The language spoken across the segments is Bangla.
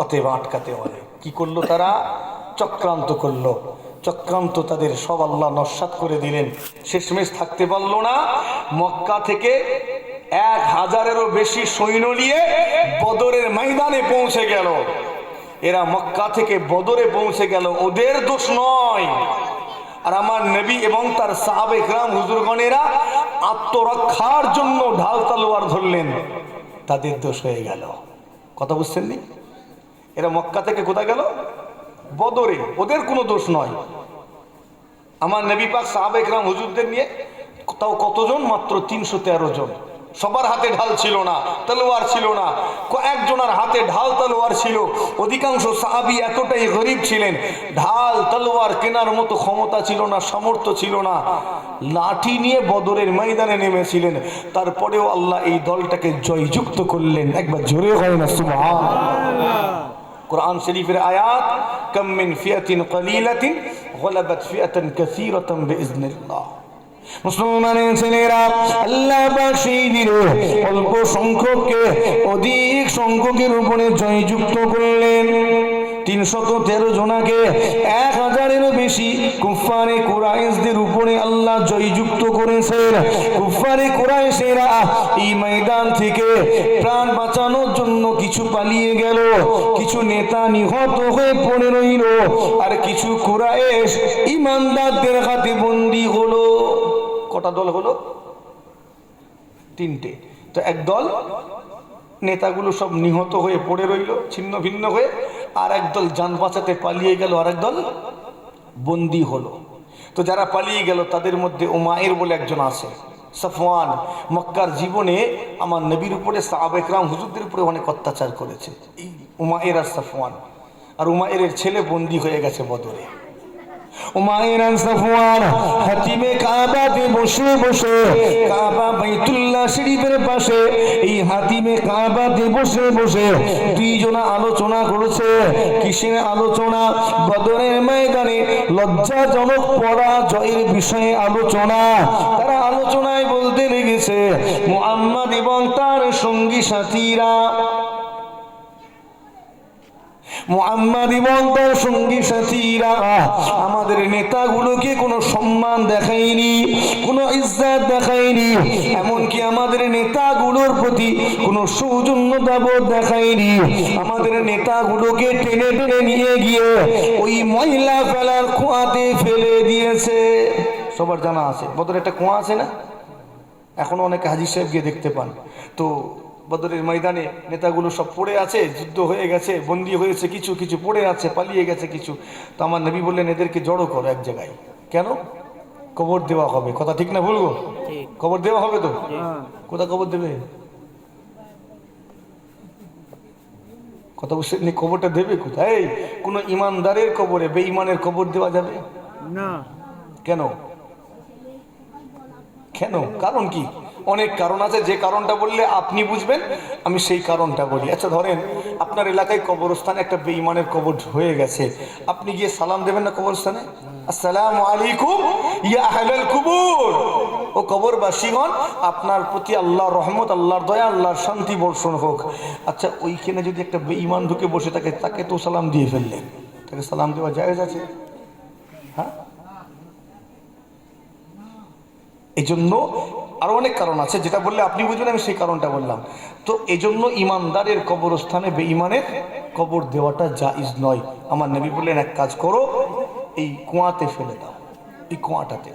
অতএব আটকাতে হবে। কি করলো তারা? চক্রান্ত করলো। চক্রান্ত তাদের সব আল্লাহ নস্যাৎ করে দিলেন। শেষমেশ থাকতে পারলো না, মক্কা থেকে 1000-এরও বেশি সৈন্য নিয়ে বদরের ময়দানে পৌঁছে গেল। এরা মক্কা থেকে বদরে পৌঁছে গেল, ওদের দোষ নয়। আর আমার নবী এবং তার সাহাবে کرام হুজুরগণেরা আত্মরক্ষার জন্য ঢাল তলোয়ার ধরলেন, তাদের দোষ হয়ে গেল। কথা বুঝছেন নি? এরা মক্কা থেকে কোথায় গেল? বদরে, ওদের কোনো দোষ নয়। আমার নবী পাক সাহাবে کرام হুজুরদের নিয়ে তাও কতজন? মাত্র 313 জন। সবার হাতে ঢাল ছিল না, তলোয়ার ছিল না, কয়েকজনের হাতে ঢাল তলোয়ার ছিল। অধিকাংশ সাহাবী এতটাই গরিব ছিলেন, ঢাল তলোয়ার কেনার মতো ক্ষমতা ছিল না, সামর্থ্য ছিল না। লাঠি নিয়ে বদরের ময়দানে নেমেছিলেন। তারপরেও আল্লাহ এই দলটাকে জয়যুক্ত করলেন। একবার জোরে হয় না সুবহানাল্লাহ। কুরআন শরীফের আয়াত, কাম মিন ফিয়াতিন কলিলাতিন গলাবাত ফিয়াতান কাসীরাতান বিইজনিল্লাহ। মুসলমানের ছেলেরা, আল্লাহ পাক সেই দিনে অল্প সংখ্যককে অধিক সংখ্যকের উপরে জয়যুক্ত করলেন। 313 জনাকে 1000-এরও বেশি কুফারে কুরাইশদের উপরে আল্লাহ জয়যুক্ত করেছেন। কুফারে কুরাইশেরা এই ময়দান থেকে প্রাণ বাঁচানোর জন্য কিছু পালিয়ে গেল, কিছু নেতা নিহত হয়ে পড়ে রইল, আর কিছু কুরাইশ ঈমানদারদের হাতে বন্দী হলো। কটা দল হলো? 3টে। তো এক দল নেতাগুলো সব নিহত হয়ে পড়ে রইল ছিন্ন ভিন্ন হয়ে, আর একদল জান বাঁচাতে পালিয়ে গেল, আর একদল বন্দী হলো। তো যারা পালিয়ে গেল তাদের মধ্যে উমায়ের বলে একজন আছে। সাফওয়ান মক্কার জীবনে আমার নবীর উপরে সাহাবে کرام হুজুরদের উপরে অনেক অত্যাচার করেছে, এই উমায়ের আর সাফওয়ান। আর উমায়ের ছেলে বন্দী হয়ে গেছে বদরে। উমায়ের আর সাফওয়ান হাতিমে কাবাতে বসে বসে, কাবা বাইতুল্লাহ শরীফের পাশে, এই হাতিমে কাবাতে বসে বসে দুইজনা আলোচনা করেছে। কিসের আলোচনা? বদরের ময়দানে লজ্জাজনক পরাজয়ের বিষয়ে আলোচনা। তারা আলোচনায় বলতে লেগেছে, মুহাম্মদ এবং তার সঙ্গী সাথীরা, মুহাম্মদ এবং তার সঙ্গী সাথীরা আমাদের নেতাগুলোকে কোনো সম্মান দেখায়নি, কোনো ইজ্জত দেখায়নি, এমনকি আমাদের নেতাগুলোর প্রতি কোনো সৌজন্যতাবোধ দেখায়নি। আমাদের নেতাগুলোকে টেনে টেনে নিয়ে গিয়ে ওই ময়লা ফেলার কুয়াতে ফেলে দিয়েছে। সবার জানা আছে বদরে একটা কুয়া আছে না? এখনো অনেকে হাজী সাহেব গিয়ে দেখতে পান। তো বদরের ময়দানে নেতাগুলো সব পড়ে আছে, যুদ্ধ হয়ে গেছে, বন্দী হয়েছে, কিছু কিছু পড়ে আছে, পালিয়ে গেছে কিছু। তো আমার নবী বললেন, এদেরকে জড়ো করো এক জায়গায়। কেন? কবর দেওয়া হবে। কথা ঠিক না বলবো? কবর দেওয়া হবে। তো কোথায় কবর দেবে? কথা বুঝছেন? কবরটা দেবে কোথায়? কোন ইমানদারের কবরে বেঈমানের কবর দেওয়া যাবে না। কেন? কেন? কারণ কি? অনেক কারণ আছে, যে কারণটা বললে আপনি বুঝবেন, আমি সেই কারণটা বলি। আচ্ছা ধরেন আপনার এলাকায় কবরস্থানে একটা বেঈমানের কবর হয়ে গেছে, আপনি গিয়ে সালাম দেবেন না কবরস্থানে? আসসালামু আলাইকুম ইয়া আহলাল কুবুর, ও কবরবাসীগণ, আপনার প্রতি আল্লাহর রহমত, আল্লাহর দয়া, আল্লাহর শান্তি বর্ষণ হোক। আচ্ছা ওইখানে যদি একটা বেঈমান ঢুকে বসে থাকে, তাকে তো সালাম দিয়ে ফেললেন, তাকে সালাম দেওয়া জায়েজ আছে? হ্যাঁ, এই জন্য আরো অনেক কারণ আছে, যেটা বললে আপনি বুঝবেন, আমি সেই কারণটা বললাম। তো এই জন্য ইমানদারের কবরস্থানে বেঈমানের কবর দেওয়াটা জায়েজ নয়। আমার নবী বললেন, এক কাজ করো, এই কুয়াতে ফেলে দাও, এই কুয়াটাতে।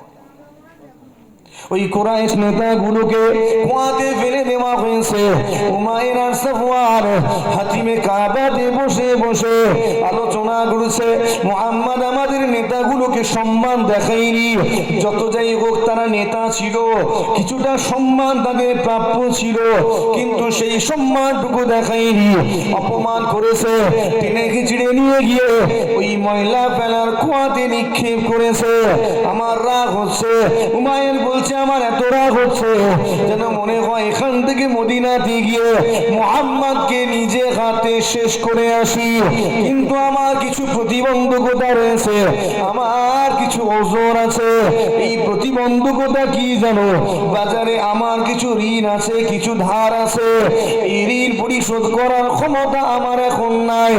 ওই কুরাইশ নেতাগুলোকে কুয়াতে ফেলে দেওয়া হয়েছে। উমাইর আর সাফওয়ান হাতিমে কাবাতে বসে বসে আলোচনা করেছে, মুহাম্মদ আমাদের নেতাগুলোকে সম্মান দেখায়নি। যত যাই হোক তারা নেতা ছিল, কিছুটা সম্মান তাদের প্রাপ্য ছিল, কিন্তু সেই সম্মানটুকু দেখায়নি, অপমান করেছে। টেনে খিচড়ে নিয়ে গিয়ে ওই ময়লা ফেলার কুয়াতে নিক্ষেপ করেছে। আমার রাগ হচ্ছে। উমাইর বলছে, বলছে আমার এত রাগ হচ্ছে যেন মনে হয় এখান থেকে মদিনাতে গিয়ে মুহাম্মদকে নিজে হাতে শেষ করে আসি, কিন্তু আমার কিছু প্রতিবন্ধকতা রয়েছে, আমার কিছু ওজর আছে। এই প্রতিবন্ধকতা কি জানো? বাজারে আমার কিছু ঋণ আছে, কিছু ধার আছে, এই ঋণ পরিশোধ করার ক্ষমতা আমার এখন নাই,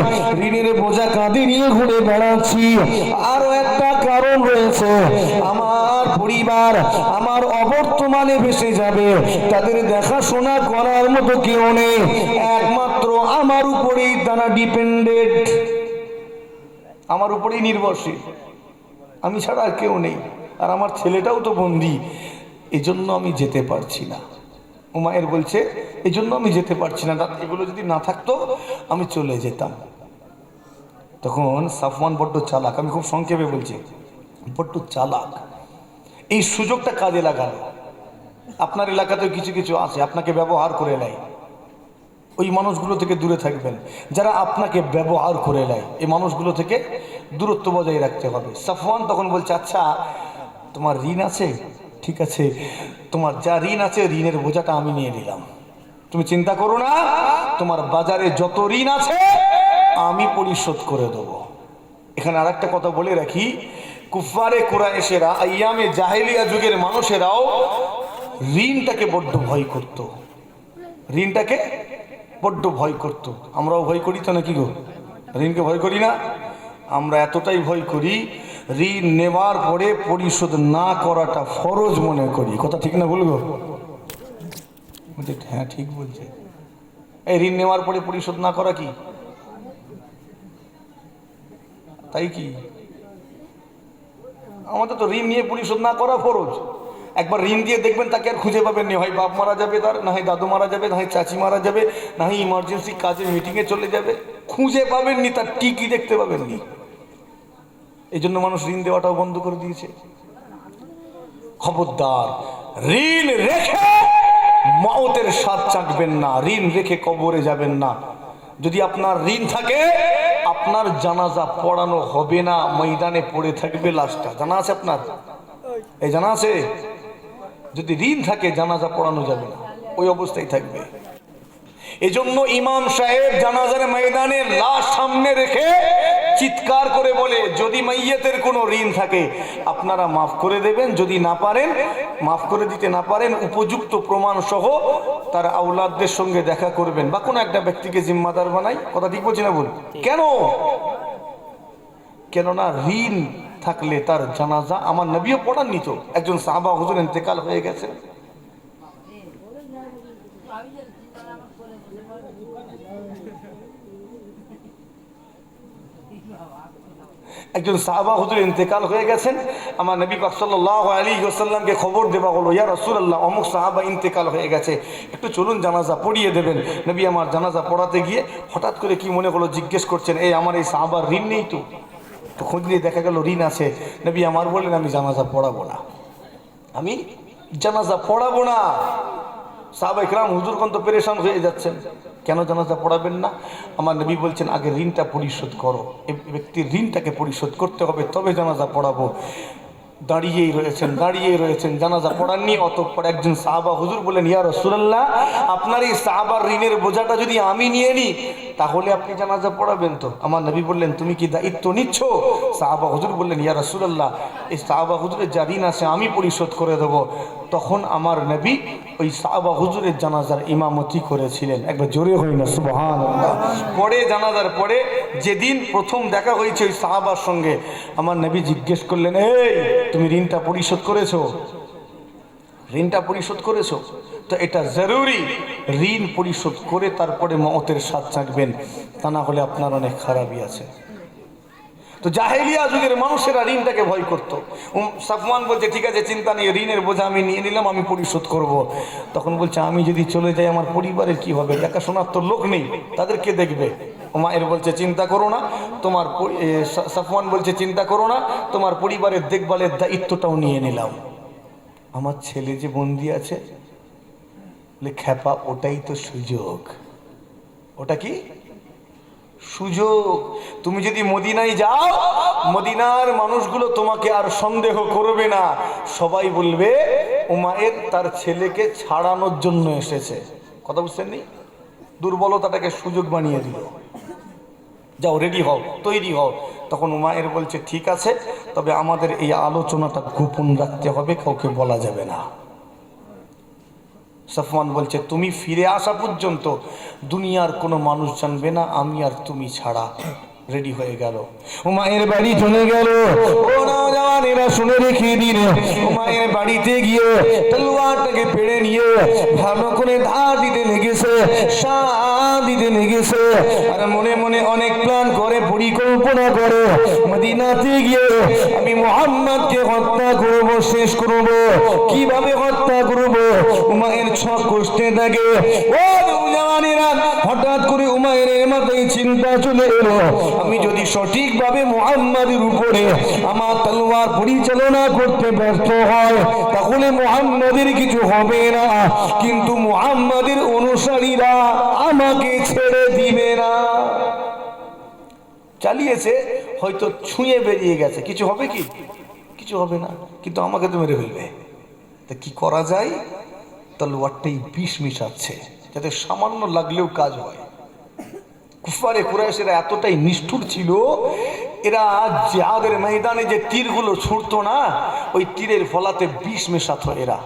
ঋণের বোঝা কাঁধে নিয়ে ঘুরে বেড়াচ্ছি। আরো একটা কারণ রয়েছে, আমার পরিবার আমার অবর্তমানে ভেসে যাবে, তাদের দেখাশোনা করার মতো কেউ নেই, একমাত্র আমার উপরেই তারা ডিপেন্ডেন্ট, আমার উপরেই নির্ভরশীল, আমি ছাড়া আর কেউ নেই। আর আমার ছেলেটাও তো বন্দি, এজন্য আমি যেতে পারছি না। উমায়ের বলছে এই জন্য আমি যেতে পারছি না, এগুলো যদি না থাকতো আমি চলে যেতাম। তখন সাফওয়ান বড্ড চালাক, আমি খুব সংক্ষেপে বলছি, বড্ড চালাক, এই সুযোগটা কাজে লাগালো। আপনার এলাকাতেও কিছু কিছু আছে আপনাকে ব্যবহার করে নেয়, ওই মানুষগুলো থেকে দূরে থাকবেন। যারা আপনাকে ব্যবহার করে নেয় এই মানুষগুলো থেকে দূরত্ব বজায় রাখতে হবে। সাফওয়ান তখন বলছে আচ্ছা তোমার ঋণ আছে, ঠিক আছে, তোমার যা ঋণ আছে ঋণের বোঝাটা আমি নিয়ে নিলাম, তুমি চিন্তা করো না, তোমার বাজারে যত ঋণ আছে আমি পরিশোধ করে দেবো। এখানে আর একটা কথা বলে রাখি, কুফারে কুরাইশেরা আইয়ামে জাহেলিয়া যুগের মানুষেরাও ঋণটাকে বড্ড ভয় করত, ঋণটাকে বড্ড ভয় করত। আমরাও ভয় করি তো নাকি গো? ঋণকে ভয় করি না? আমরা এতটাই ভয় করি, ঋণ নেওয়ার পরে পরিশোধ না করাটা ফরজ মনে করি। কথা ঠিক না বলবো? হ্যাঁ ঠিক বলছে। এই ঋণ নেওয়ার পরে পরিশোধ না করা কি তাই কি? আমাদের তো ঋণ নিয়ে পরিশোধ না করা ফরজ। একবার ঋণ দিয়ে দেখবেন তাকে আর খুঁজে পাবেন নি, হয় বাপ মারা যাবে তার, না হয় দাদু মারা যাবে, না হয় চাচি মারা যাবে, না হয় ইমার্জেন্সি কাজে মিটিংয়ে চলে যাবে, খুঁজে পাবেন নি, তার টিকি দেখতে পাবেন নি। এই জন্য মানুষ ঋণ দেওয়াটাও বন্ধ করে দিয়েছে। খবরদার, ঋণ রেখে মওতের স্বাদ চাখবেন না, ঋণ রেখে কবরে যাবেন না। যদি আপনার ঋণ থাকে আপনার জানাজা পড়ানো হবে না, ময়দানে পড়ে থাকবে লাশটা। জানা আছে আপনার? এই জানা আছে? যদি ঋণ থাকে জানাজা পড়ানো যাবে না, ওই অবস্থায় থাকবে। এজন্য ইমাম সাহেব জানাজার ময়দানে লাশ সামনে রেখে চিৎকার করে বলে যদি মাইয়াতের কোনো ঋণ থাকে আপনারা মাফ করে দেবেন, যদি না পারেন, মাফ করে দিতে না পারেন, উপযুক্ত প্রমাণ সহ তার আওলাদদের সঙ্গে দেখা করবেন বা কোনো একটা ব্যক্তিকে জিম্মাদার বানাই। কথা ঠিক বলছি না বল? কেন? কেননা ঋণ থাকলে তার জানাজা, আমার নবীও পড়াননি তো, একজন সাহাবা হুজুর ইন্তেকাল হয়ে গেছে, একজন সাহাবা হুজুর ইন্তেকাল হয়ে গেছেন, আমার নবী পাক সাল্লাল্লাহু আলাইহি ওয়াসাল্লামকে খবর দেওয়া হলো, ইয়া রাসূলুল্লাহ অমুক সাহাবা ইন্তেকাল হয়ে গেছে, একটু চলুন জানাজা পড়িয়ে দেবেন। নবী আমার জানাজা পড়াতে গিয়ে হঠাৎ করে কি মনে হলো জিজ্ঞেস করছেন, এই আমার এই সাহাবার ঋণ নেই তো? তো খোঁজ নিয়ে দেখা গেল ঋণ আছে। নবী আমার বললেন আমি জানাজা পড়াবো না, আমি জানাজা পড়াবো না। সাহাবা ইকরাম হুজুরগণ তো পেরেশান হয়ে যাচ্ছেন, কেন জানাজা পড়াবেন না? আমার নবী বলছেন আগে ঋণটা পরিশোধ করো, এই ব্যক্তির ঋণটাকে পরিশোধ করতে হবে, তবে জানাজা পড়াবো। দাঁড়িয়েই রয়েছেন, জানাজা পড়াননি। অতঃপর একজন সাহাবা হুজুর বলেন, ইয়া রাসূলুল্লাহ আপনার এই সাহাবার ঋণের বোঝাটা যদি আমি নিয়ে নিই তাহলে আপনি জানাজা পড়াবেন তো? আমার নবী বললেন তুমি কি দায়িত্ব নিচ্ছ? সাহাবা হুজুর বললেন, ইয়া রাসূলুল্লাহ এই সাহাবা হুজুরের যা ঋণ আছে আমি পরিশোধ করে দেবো। তখন আমার নবী ওই সাহাবা হুজুরের জানাজার ইমামতি করেছিলেন। একবার জোরে হই না সুবহানাল্লাহ। পরে জানাজার পরে যেদিন প্রথম দেখা হয়েছে ওই সাহাবার সঙ্গে, আমার নবী জিজ্ঞেস করলেন, এই তুমি ঋণটা পরিশোধ করেছো? ঋণটা পরিশোধ করেছো? তো এটা জরুরি, ঋণ পরিশোধ করে তারপরে মওতের স্বাদ চাখবেন, তা না হলে আপনার অনেক খারাপই আছে। তো জাহেলিয়া যুগের মানুষেরা ঋণটাকে ভয় করত। সাফওয়ান বলছে ঠিক আছে চিন্তা নেই, ঋণের বোঝা আমি নিয়ে নিলাম, আমি পরিশোধ করব। তখন বলছে আমি যদি চলে যাই আমার পরিবারের কি হবে? দেখাশোনার তো লোক নেই, তাদেরকে দেখবে। উমায়ের বলছে চিন্তা করো না, তোমার সাফওয়ান বলছে চিন্তা করো না, তোমার পরিবারের দেখভালের দায়িত্বটাও নিয়ে নিলাম। আমার ছেলে যে বন্দি আছে, বলে খ্যাপা ওটাই তো সুযোগ। ওটা কি সুযোগ? তুমি যদি মদিনায় যাও, মদিনার মানুষগুলো তোমাকে আর সন্দেহ করবে না, সবাই বলবে উমায়ের তার ছেলেকে ছাড়ানোর জন্য এসেছে। কথা বুঝছেন নি? দুর্বলতাটাকে সুযোগ বানিয়ে দিল, যাও রেডি হও, তৈরি হও। তখন উমায়ের বলছে ঠিক আছে, তবে আমাদের এই আলোচনাটা গোপন রাখতে হবে, কাউকে বলা যাবে না। সাফওয়ান বলছে তুমি ফিরে আসা পর্যন্ত দুনিয়ার কোনো মানুষ জানবে না, আমি আর তুমি ছাড়া। রেডি হয়ে গেল, উমায়ের বাড়ি চলে গেল। ও নওজওয়ানেরা শুনে রেখে দিন, উমায়ের বাড়িতে গিয়ে তলোয়ারটাকে পেড়ে নিয়ে ভালো করে ধার দিতে লেগেছে, শাহ দিতে লেগেছে। আর মনে মনে অনেক প্ল্যান করে, পরিকল্পনা করে, মদিনাতে গিয়ে আমি মুহাম্মদকে হত্যা করব, শেষ করব। কিভাবে হত্যা করব উমায়ের ছক কষতে থাকে। ও নওজওয়ানেরা, হঠাৎ করে উমায়ের মাথায় চিন্তা চলে এলো, আমি যদি সঠিকভাবে মুহাম্মাদের উপরে আমার তলোয়ার পরিচালনা করতে ব্যর্থ হয় তাহলে মুহাম্মাদের কিছু হবে না, কিন্তু মুহাম্মাদের অনুসারীরা আমাকে ছেড়ে দিবে না। চালিয়েছে, হয়তো ছুঁয়ে বেরিয়ে গেছে, কিছু হবে কি? কিছু হবে না, কিন্তু আমাকে তো মেরে ফেলবে। তা কি করা যায়? তলোয়ারটাই বিষ মিশাচ্ছে যাতে সামান্য লাগলেও কাজ হয়। কুফারে কুরাইশেরা এতটাই নিষ্ঠুর ছিল, এরা জিহাদের ময়দানে যে তীরগুলো ছুটতো না, ওই তীরের ফলাতে বিষ মেশাতো এরা।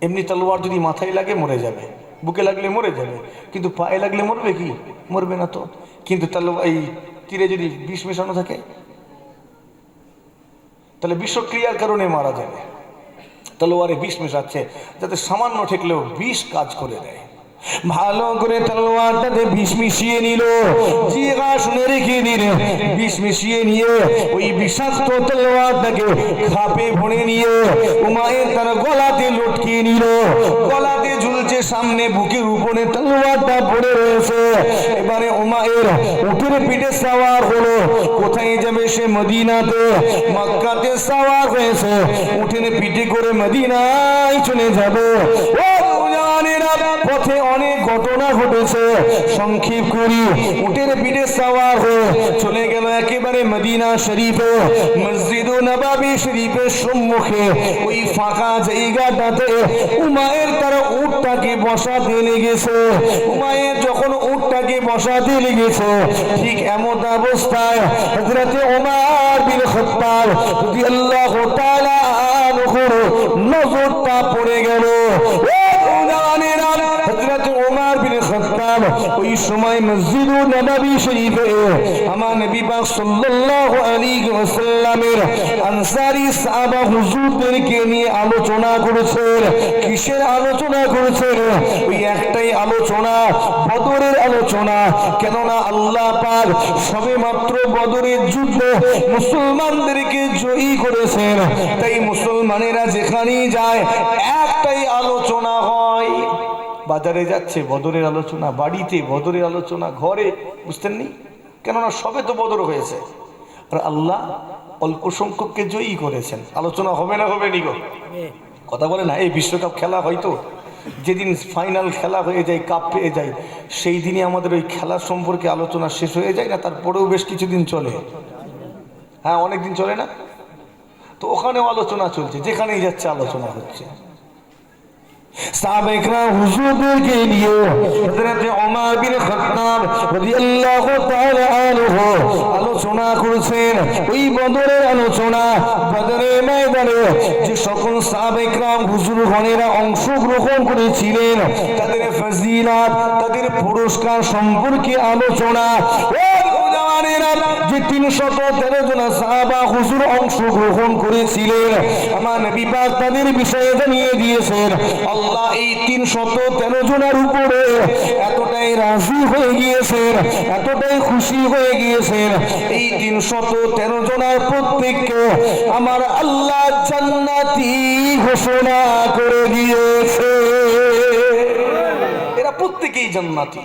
এমনি তলোয়ার যদি মাথায় লাগে মরে যাবে, বুকে লাগলে মরে যাবে, কিন্তু পায়ে লাগলে মরবে কি? মরবে না তো। কিন্তু এই তীরে যদি বিষ মেশানো থাকে তাহলে বিষক্রিয়ার কারণে মারা যাবে। তলোয়ারে বিষ মেশাচ্ছে যাতে সামান্য ঠেকলেও বিষ কাজ করে দেয়। ভালো করে তলোয়ারটাতে বিষ মিশিয়ে নিল। জিগা শুনে রেখে দিন, বিষ মিশিয়ে নিয়ে ওই বিষাক্ত তলোয়ারটাকে খাপে ভরে নিয়ে উমায়ের তার গলাতে লটকিয়ে নিল। গলাতে ঝুলছে, সামনে বুকের উপরে তলোয়ারটা পড়ে রয়েছে। এবারে উমায়ের উটের পিঠে সাওয়ার হলো। কোথায় যাবে সে? মদিনাতে। মক্কাতে সাওয়ার হয়েছে, উটের পিঠে করে মদিনায় চলে যাবে। পথে অনেক ঘটনা ঘটেছে, সংক্ষেপ করি। উটের পিঠে সাওয়ার হয়ে চলে গেল একেবারে মদিনা শরীফে, মসজিদ নববী শরীফের সম্মুখে ওই ফাঁকা জায়গাটাতে উমায়ের তার উটটাকে বসাতে লেগেছে। উমায়ের যখন উটটাকে বসাতে লেগেছে, ঠিক এমন অবস্থায় হযরতে ওমর বিন খাত্তাব রাদিয়াল্লাহু তাআলা আনহুর নজরটা পড়ে গেল। হযরত ওমর বিন খাত্তাব ওই সময় মসজিদ নববী শরীফে আমার নবী পাক সাল্লাল্লাহু আলাইহি ওয়াসাল্লামের আনসারী সাহাবা হুজুরদেরকে নিয়ে আলোচনা করেছেন। কিসের আলোচনা করেছেন? ওই একটাই আলোচনা, বদরের আলোচনা। কেননা আল্লাহ পাক সবেমাত্র বদরের যুদ্ধে মুসলমানদেরকে জয়ী করেছেন, তাই মুসলমানেরা যেখানেই যায় একটাই আলোচনা হয়। বাজারে যাচ্ছে বদরের আলোচনা, বাড়িতে বদরের আলোচনা, ঘরে, বুঝতেন নি? কেননা সবে তো বদর হয়েছে, আর আল্লাহ অল্প সংখ্যককে জয়ী করেছেন। আলোচনা হবে না? হবে নি গো? কথা বলে না? এই বিশ্বকাপ খেলা হয়তো যেদিন ফাইনাল খেলা হয়ে যায়, কাপ পেয়ে যায়, সেই দিনই আমাদের ওই খেলার সম্পর্কে আলোচনা শেষ হয়ে যায় না? তারপরেও বেশ কিছুদিন চলে। হ্যাঁ, অনেক দিন চলে না? তো ওখানেও আলোচনা চলছে, যেখানেই যাচ্ছে আলোচনা হচ্ছে। সাহাবায়ে হুজুরদেরকে নিয়ে হযরত ওমর বিন খাত্তাব রাদিয়াল্লাহু তাআলা আনহু আলোচনা করেছেন। ওই বদরের আলোচনা, বদরের ময়দানে যে সকল সাহাবায়ে کرام হুজুরগণেরা অংশগ্রহণ করেছিলেন তাদের ফজিলত, তাদের পুরস্কার সম্পর্কে আলোচনা। যে 313 জন সাহাবা হুজুর অংশগ্রহণ করেছিলেন, আমার নবী পাক তাদের বিষয়ে জানিয়ে দিয়েছেন। আল্লাহ এই 313 জনের উপরে এতটাই রাজি হয়ে গিয়েছেন, এতটাই খুশি হয়ে গিয়েছেন, এই 313 জনের প্রত্যেককে আমার আল্লাহ জান্নাতি ঘোষণা করে দিয়েছে। এরা প্রত্যেকেই জান্নাতি।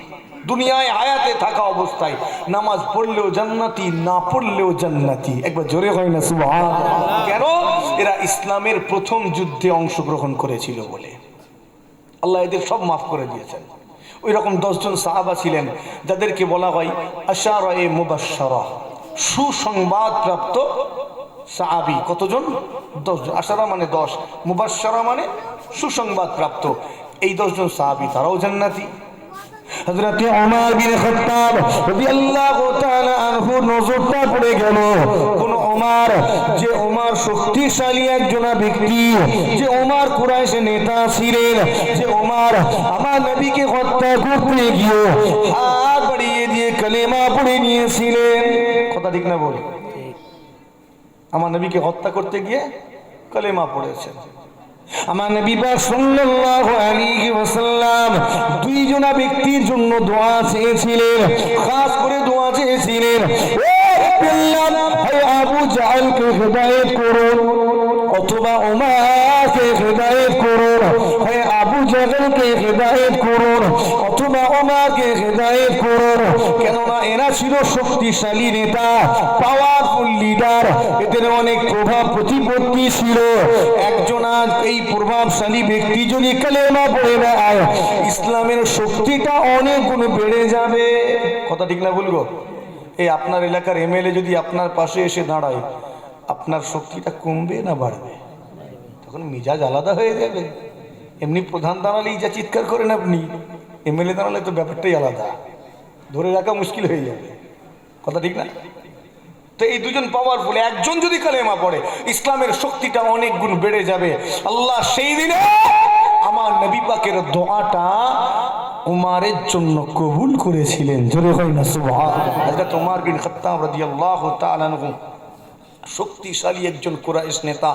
দুনিয়ায় হায়াতে থাকা অবস্থায় নামাজ পড়লেও জান্নাতি, না পড়লেও জান্নাতি। একবার জোরে হয় না সুবহানাল্লাহ? কেন? এরা ইসলামের প্রথম যুদ্ধে অংশগ্রহণ করেছিল বলে আল্লাহ এদের সব মাফ করে দিয়েছেন। ওই রকম 10 জন সাহাবা ছিলেন যাদেরকে বলা হয় আশারায়ে মুবাশশারা, সুসংবাদ প্রাপ্ত সাহাবী। কতজন? 10 জন। আশারা মানে 10, মুবাশশারা মানে সুসংবাদ প্রাপ্ত। এই 10 জন সাহাবী তারাও জান্নাতি। হযরত ওমর বিন খাত্তাব রাদিয়াল্লাহু তাআলা আনহু নজরটা পড়ে গেল। কোন ওমর? যে ওমর শক্তিশালী একজন ব্যক্তি, যে ওমর কুরাইশের নেতা ছিলেন, যে ওমর আমার নবীকে হত্যা করতে গিয়ে হাত বাড়িয়ে দিয়ে কালেমা পড়ে নিয়েছিলেন। কথা ঠিক না বল? আমার নবীকে হত্যা করতে গিয়ে কালেমা পড়েছেন। আমার নবী পাক সাল্লাল্লাহু আলাইহি ওয়াসাল্লাম 2 জনা ব্যক্তির জন্য দোয়া চেয়েছিলেন, খাস করে দোয়া চেয়েছিলেন, ও আল্লাহ, হে আবু জাহলকে হেদায়েত করুন, অথবা ওমরকে হেদায়েত করুন। হে আবু জাহলকে হেদায়েত করুন, অথবা ওমরকে হেদায়েত করুন। কেননা এরা ছিল শক্তিশালী নেতা, পাওয়ারফুল লিডার, এদের অনেক প্রভাব প্রতিপত্তি ছিল। একজন আজ এই প্রভাবশালী ব্যক্তি যদি কালেমা পড়ে দেয়, ইসলামের শক্তিটা অনেক গুণ বেড়ে যাবে। কথা ঠিক না বলবো? এই আপনার এলাকার এমএলএ যদি আপনার পাশে এসে দাঁড়ায়, আপনার শক্তিটা কমবে না বাড়বে? তখন মিজাজ আলাদা হয়ে যাবে। এমনি প্রধান দাঁড়ালেই যা চিৎকার করেন আপনি, এমএলএ দাঁড়ালে তো ব্যাপারটাই আলাদা, ধরে রাখা মুশকিল হয়ে যাবে। কথা ঠিক না? তো এই 2 জন পাওয়ারফুল, একজন যদি কালেমা পড়ে, ইসলামের শক্তিটা অনেক গুণ বেড়ে যাবে। আল্লাহ সেই দিনে আমার নবী পাকের দোয়াটা উমারের জন্য কবুল করেছিলেন। জোরে হয় না সুবহানাল্লাহ। হযরত উমর বিন খাত্তাব রাদিয়াল্লাহু তাআলা আনহু শক্তিশালী একজন কুরাইশ নেতা,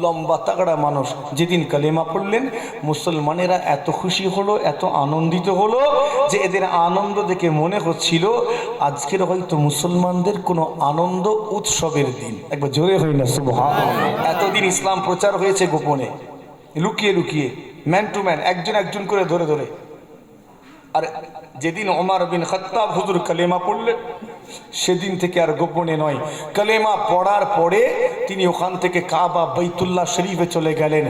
লম্বা তাগড়া মানুষ। যেদিন কালেমা পড়লেন, মুসলমানেরা এত খুশি হলো, এত আনন্দিত হলো যে এদের আনন্দ দেখে মনে হচ্ছিল আজকের হয়তো মুসলমানদের কোনো আনন্দ উৎসবের দিন। একবার জোরে হয় না সুবহানাল্লাহ। এতদিন ইসলাম প্রচার হয়েছে গোপনে, লুকিয়ে লুকিয়ে, ম্যান টু ম্যান, একজন একজন করে ধরে ধরে। আর যেদিন ওমর বিন খাত্তাব হুজুর কালেমা পড়লেন, সেদিন থেকে আর গোপনে নয়, কালেমা পড়ার পরে তিনি ওখান থেকে কাবা বাইতুল্লাহ শরীফে চলে গেলেন।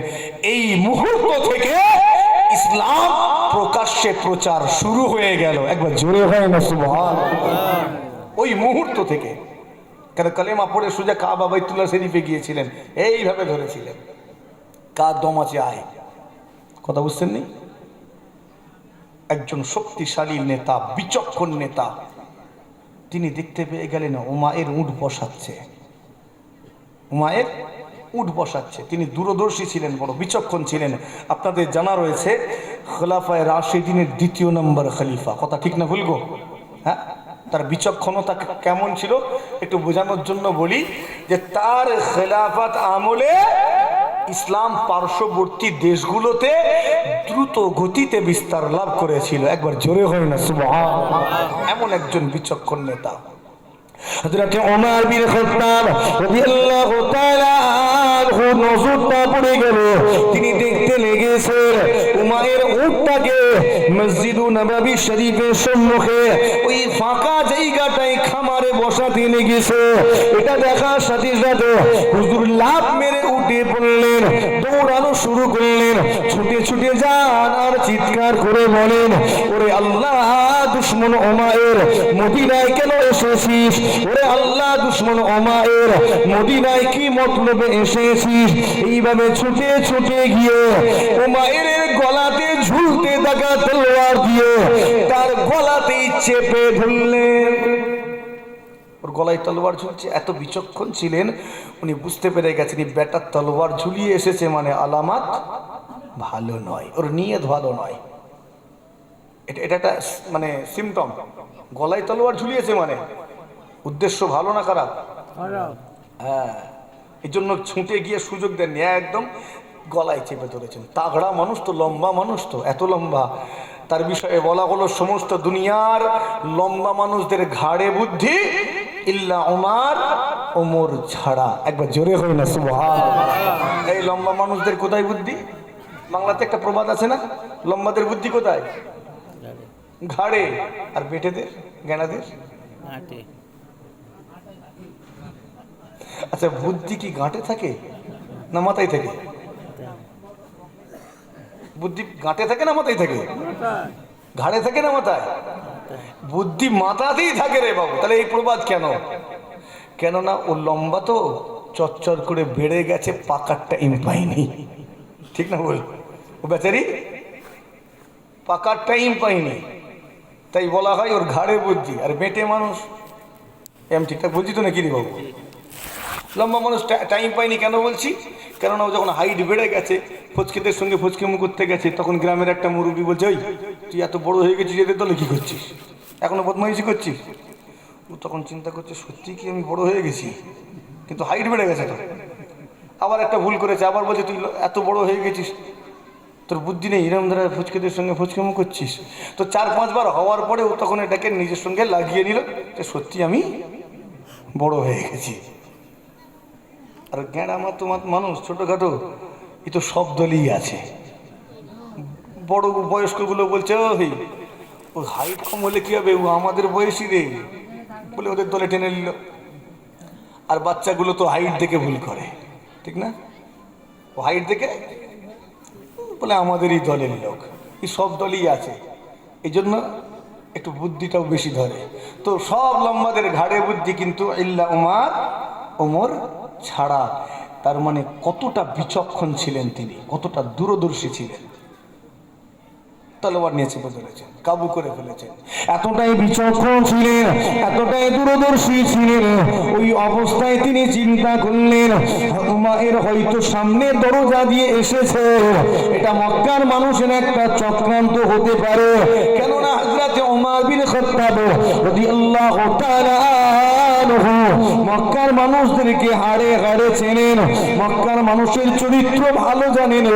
এই মুহূর্ত থেকে ইসলাম প্রকাশ্যে প্রচার শুরু হয়ে গেল। একবার জোরে হয় না সুবহানাল্লাহ। ওই মুহূর্ত থেকে, কেন কালেমা পড়ে সোজা কাবা বাইতুল্লাহ শরীফে গিয়েছিলেন, এইভাবে ধরেছিলেন, কার দম আছে আয়। কথা বুঝছেন নি? একজন শক্তিশালী নেতা, বিচক্ষণ নেতা, তিনি দেখতে পেয়ে গেলেন উমায়ের উট বসাচ্ছে, উমায়ের উট বসাচ্ছে। তিনি দূরদর্শী ছিলেন, বড় বিচক্ষণ ছিলেন। আপনাদের জানা রয়েছে খোলাফায়ে রাশিদিনের 2 নম্বর খলিফা। কথা ঠিক না ভুলগো? হ্যাঁ, তার বিচক্ষণতা কেমন ছিল একটু বোঝানোর জন্য বলি, যে তার খেলাফত আমলে ইসলাম পার্শ্ববর্তী দেশগুলোতে দ্রুত গতিতে বিস্তার লাভ করেছিল। একবার জোরে হয় না সুবহানাল্লাহ। এমন একজন বিচক্ষণ নেতা হযরত ওমর বিন খাত্তাব রাদিয়াল্লাহু তাআলা আনহু নজরটা পড়ে গেল। তিনি দেখতে লেগেছেন উমায়ের উটটাকে মসজিদ নববী শরীফের সম্মুখে ওই ফাঁকা জায়গাটায় খামারে বসাতে লেগেছে। এটা দেখার সাথে সাথে হুজুর লাফ মেরে উঠে পড়লেন, দৌড়ানো শুরু করলেন, ছুটে ছুটে যান আর চিৎকার করে বলেন, ওরে আল্লাহ দুশমন ওমায়ের, মদিনায় কেন এসেছিস? ওরে আল্লাহ দুশমন ওমায়ের, মদিনায় কি মতলবে এসেছিস? এইভাবে ছুটে ছুটে গিয়ে ওমায়ের গলাতে ঝুলতে থাকা তলোয়ার দিয়ে তার গলাতেই চেপে ধরলেন। ওর গলায় তলোয়ার ঝুলছে। এত বিচক্ষণ ছিলেন উনি, বুঝতে পেরে গেছেন এই বেটার তলোয়ার ঝুলিয়ে এসেছে মানে আলামাত ভালো নয়, ওর নিয়ত ভালো নয়। এটা একটা মানে সিমটম। গলায় তলোয়ার ঝুলিয়েছে মানে উদ্দেশ্য ভালো না খারাপ? হ্যাঁ, এই জন্য ছুটে গিয়ে সুযোগ দেননি, একদম গলায় চেপে ধরেছেন। তাগড়া মানুষ তো, লম্বা মানুষ তো, এত লম্বা। তার বিষয়ে বলা হলো সমস্ত দুনিয়ার লম্বা মানুষদের ঘাড়ে বুদ্ধি ইল্লা ওমর, ওমর ছাড়া। একবার জোরে হয় না সুবহানাল্লাহ। এই লম্বা মানুষদের কোথায় বুদ্ধি? বাংলাতে একটা প্রবাদ আছে না, লম্বাদের বুদ্ধি কোথায়? ঘাড়ে। আর বেটেদের, জ্ঞানাদের? আচ্ছা, বুদ্ধি কি গাঁটে থাকে না মাথায় থাকে? বুদ্ধি গাঁটে থাকে না মাথায় থাকে? ঘাড়ে থাকে না মাথায়? বুদ্ধি মাথাতেই থাকে রে বাবু। তাহলে এই প্রবাদ কেন? কেননা ও লম্বা তো, চচ্চর করে বেড়ে গেছে, পাকার টাইম পাইনি। ঠিক না বল? ও বেচারি পাকার টাইম পাইনি, তাই বলা হয় ওর ঘাড়ে বুদ্ধি। আর বেটে মানুষ, আমি ঠিকঠাক বলছি তো নাকি রে বাবু? লম্বা মানুষ টাইম পাইনি কেন বলছি? কেননা ও যখন হাইট বেড়ে গেছে, ফচকেদের সঙ্গে ফচকেমু করতে গেছে, তখন গ্রামের একটা মুরব্বী বলছে, ওই তুই এত বড় হয়ে গেছিস, এদের দলে কী করছিস, এখনো বদমাইশি করছিস? ও তখন চিন্তা করছে, সত্যি কি আমি বড় হয়ে গেছি? কিন্তু হাইট বেড়ে গেছে তো। আবার একটা ভুল করেছে, আবার বলছে তুই এত বড় হয়ে গেছিস, তোর বুদ্ধি নেই, এরকম দ্বারা ফুচকেদের সঙ্গে ফুচকেমু করছিস। তো 4-5 বার হওয়ার পরে ও তখন এটাকে নিজের সঙ্গে লাগিয়ে নিল যে সত্যি আমি বড় হয়ে গেছি। আর গ্যাঁড়া মাতো মানুষ ছোটোখাটো, এ তো সব দলই আছে। বড় বয়স্কগুলো বলছে, ও হাইট কম হলে কী হবে, ও আমাদের বয়সী রে, বলে ওদের দলে টেনে নিল। আর বাচ্চাগুলো তো হাইট দেখে ভুল করে, ঠিক না? ও হাইট দেখে বলে আমাদেরই দলের লোক। এই সব দলই আছে, এই জন্য একটু বুদ্ধিটাও বেশি ধরে। তো সব লম্বাদের ঘাড়ে বুদ্ধি, কিন্তু ইল্লা ওমর ছাড়া। তার মানে কতটা বিচক্ষণ ছিলেন তিনি, কতটা দূরদর্শী ছিলেন। তলোয়ার নিয়ে চেপে ধরেছেন, কাবু করে ফেলেছেন। এতটাই বিচক্ষণ ছিলেন, এতটাই দূরদর্শী ছিলেন। ওই অবস্থায় তিনি চিন্তা করলেন, উমায়ের হয়তো সামনে দরজা দিয়ে এসেছে, এটা মক্কার মানুষের একটা চক্রান্ত হতে পারে। কেননা হযরত উমর বিন খাত্তাব রাদিয়াল্লাহু তাআলা মক্কার মানুষদেরকে হাড়ে হাড়ে চেনেন, মক্কার মানুষের চরিত্র ভালো জানেন।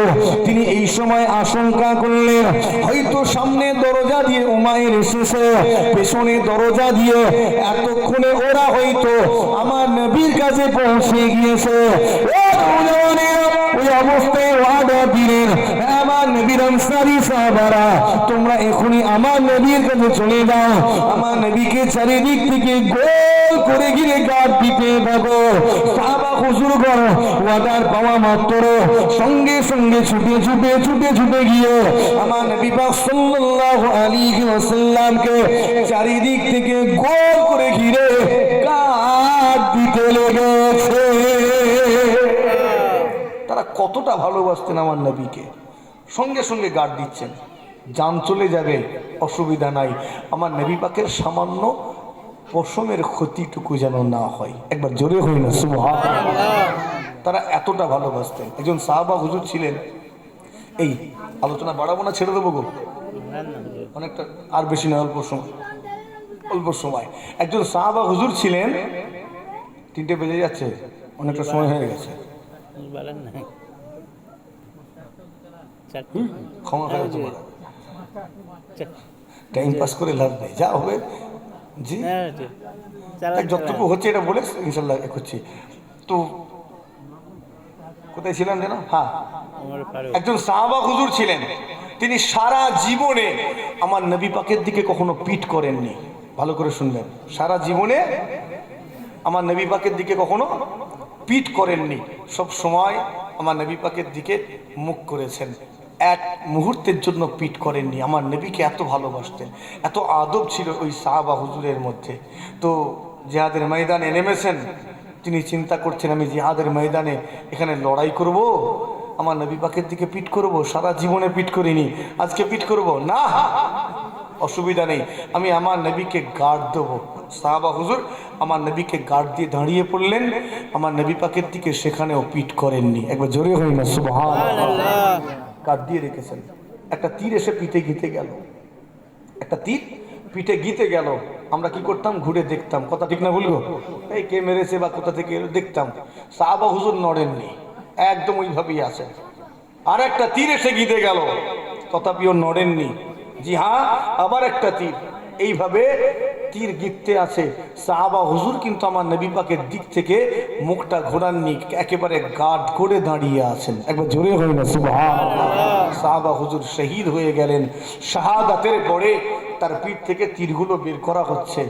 তিনি এই সময় আশঙ্কা করলেন, হয়তো সামনে দরজা দিয়ে উমায়ের এসেছে, পেছনে দরজা দিয়ে এতক্ষণে ওরা হয়তো আমার নবীর কাছে পৌঁছে গিয়েছে। ওই অবস্থায় ওয়াদা দিলেন, আমার নবীর আনসারী সাহাবারা, তোমরা এখনই আমার নবীর কাছে চলে যাও, আমার নবীকে চারিদিক থেকে গোল করে ঘিরে গার্ড দিতে থাকো। সাহাবা হুজুরগণ ওয়াদার পাওয়া মাত্র সঙ্গে সঙ্গে ছুটে গিয়ে আমার নবী পাক সাল্লাল্লাহু আলাইহি ওয়াসাল্লামকে চারিদিক থেকে গোল করে ঘিরে গার্ড দিতে লেগেছে। তারা কতটা ভালোবাসতেন আমার নবীকে, সঙ্গে সঙ্গে গার্ড দিচ্ছেন। জান চলে যাবে অসুবিধা নাই, আমার নবী পাকের সামান্য পশমের ক্ষতিটুকু যেন না হয়। একবার জোরে হই না সুবহানাল্লাহ। তারা এতটা ভালোবাসতেন। একজন সাহাবা হুজুর ছিলেন, এই আলোচনা বাড়াবো না, ছেড়ে দেবো গো, অনেকটা আর বেশি না, অল্প সময়। একজন সাহাবা হুজুর ছিলেন, 3টে বেজে যাচ্ছে, অনেকটা সময় হয়ে গেছে, ক্ষমা করে তোমার, টাইম পাস করে লাভ নেই, যা হবে জি যতটুকু হচ্ছে এটা বলে ইনশাল্লাহ করছি। তো কোথায় ছিলাম যেন? হ্যাঁ, একজন সাহাবা হুজুর ছিলেন, তিনি সারা জীবনে আমার নবী পাকের দিকে কখনো পিঠ করেননি। ভালো করে শুনবেন, সারা জীবনে আমার নবী পাকের দিকে কখনো পিঠ করেননি, সব সময় আমার নবী পাকের দিকে মুখ করেছেন, এক মুহূর্তের জন্য পিঠ করেননি। আমার নবীকে এত ভালোবাসতেন, এত আদব ছিল ওই সাহাবা হুজুরের মধ্যে। তো জিহাদের ময়দানে নেমেছেন, তিনি চিন্তা করছেন, আমি জিহাদের ময়দানে এখানে লড়াই করব, আমার নবী পাকের দিকে পিঠ করব, সারা জীবনে পিঠ করিনি, আজকে পিঠ করব না, অসুবিধা নেই, আমি আমার নবীকে গার্ড দেবো। সাহাবা হুজুর আমার নবীকে গার্ড দিয়ে দাঁড়িয়ে পড়লেন, আমার নবী পাকের দিকে সেখানেও পিঠ করেননি। একবার জোরে হই না সুবহানাল্লাহ। গার্ড দিয়ে রেখেছেন। একটা তীর এসে পিঠে গিতে গেল, একটা তীর পিঠে গিতে গেল, আমরা কি করতাম, ঘুরে দেখতাম, কথা ঠিক না বলবো, এই কে মেরেছে বা কোথা থেকে এলো দেখতাম। সাহাবা হুজুর নড়েননি, একদম ওইভাবেই আছে। আর একটা তীর এসে গিতে গেল, তথাপিও নড়েননি। জি হ্যাঁ, আবার একটা তীর, এইভাবে তীর গিতে আছে। সাহাবা হুজুর কিন্তু আমার নবী পাকের দিক থেকে মুখটা ঘোরাননি, একেবারে গার্ড করে দাঁড়িয়ে আছেন। একবার জোরে হয় না সুবহানাল্লাহ। সাহাবা হুজুর শহীদ হয়ে গেলেন। শাহাদাতের পরে তার পিঠ থেকে তীরগুলো বের করা হচ্ছে,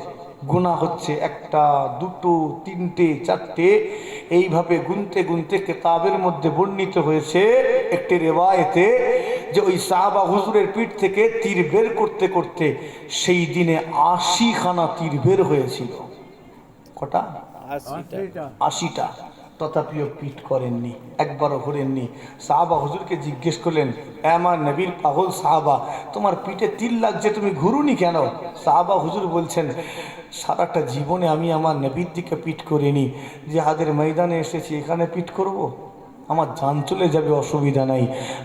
গুণা হচ্ছে, 1টা 2টো 3টে 4টে, এইভাবে গুনতে গুনতে কিতাবের মধ্যে বর্ণিত হয়েছে একটি রিওয়ায়েতে যে ওই সাহাবা হুজুরের পিঠ থেকে তীর বের করতে করতে সেই দিনে 80খানা তীর বের হয়েছিল। কটা? 80টা। তথাপিও পিঠ করেননি, একবারও ঘুরেননি। সাহাবা হুজুরকে জিজ্ঞেস করলেন, আমার নবীর পাগল সাহাবা, তোমার পিঠে তিল লাগছে, তুমি ঘুরুনি কেন? সাহাবা হুজুর বলছেন, সারাটা জীবনে আমি আমার নবীর দিকে পিঠ করিনি, জিহাদের ময়দানে এসেছি, এখানে পিঠ করব? আমার জান চলে যাবে, অসুবিধা নাই,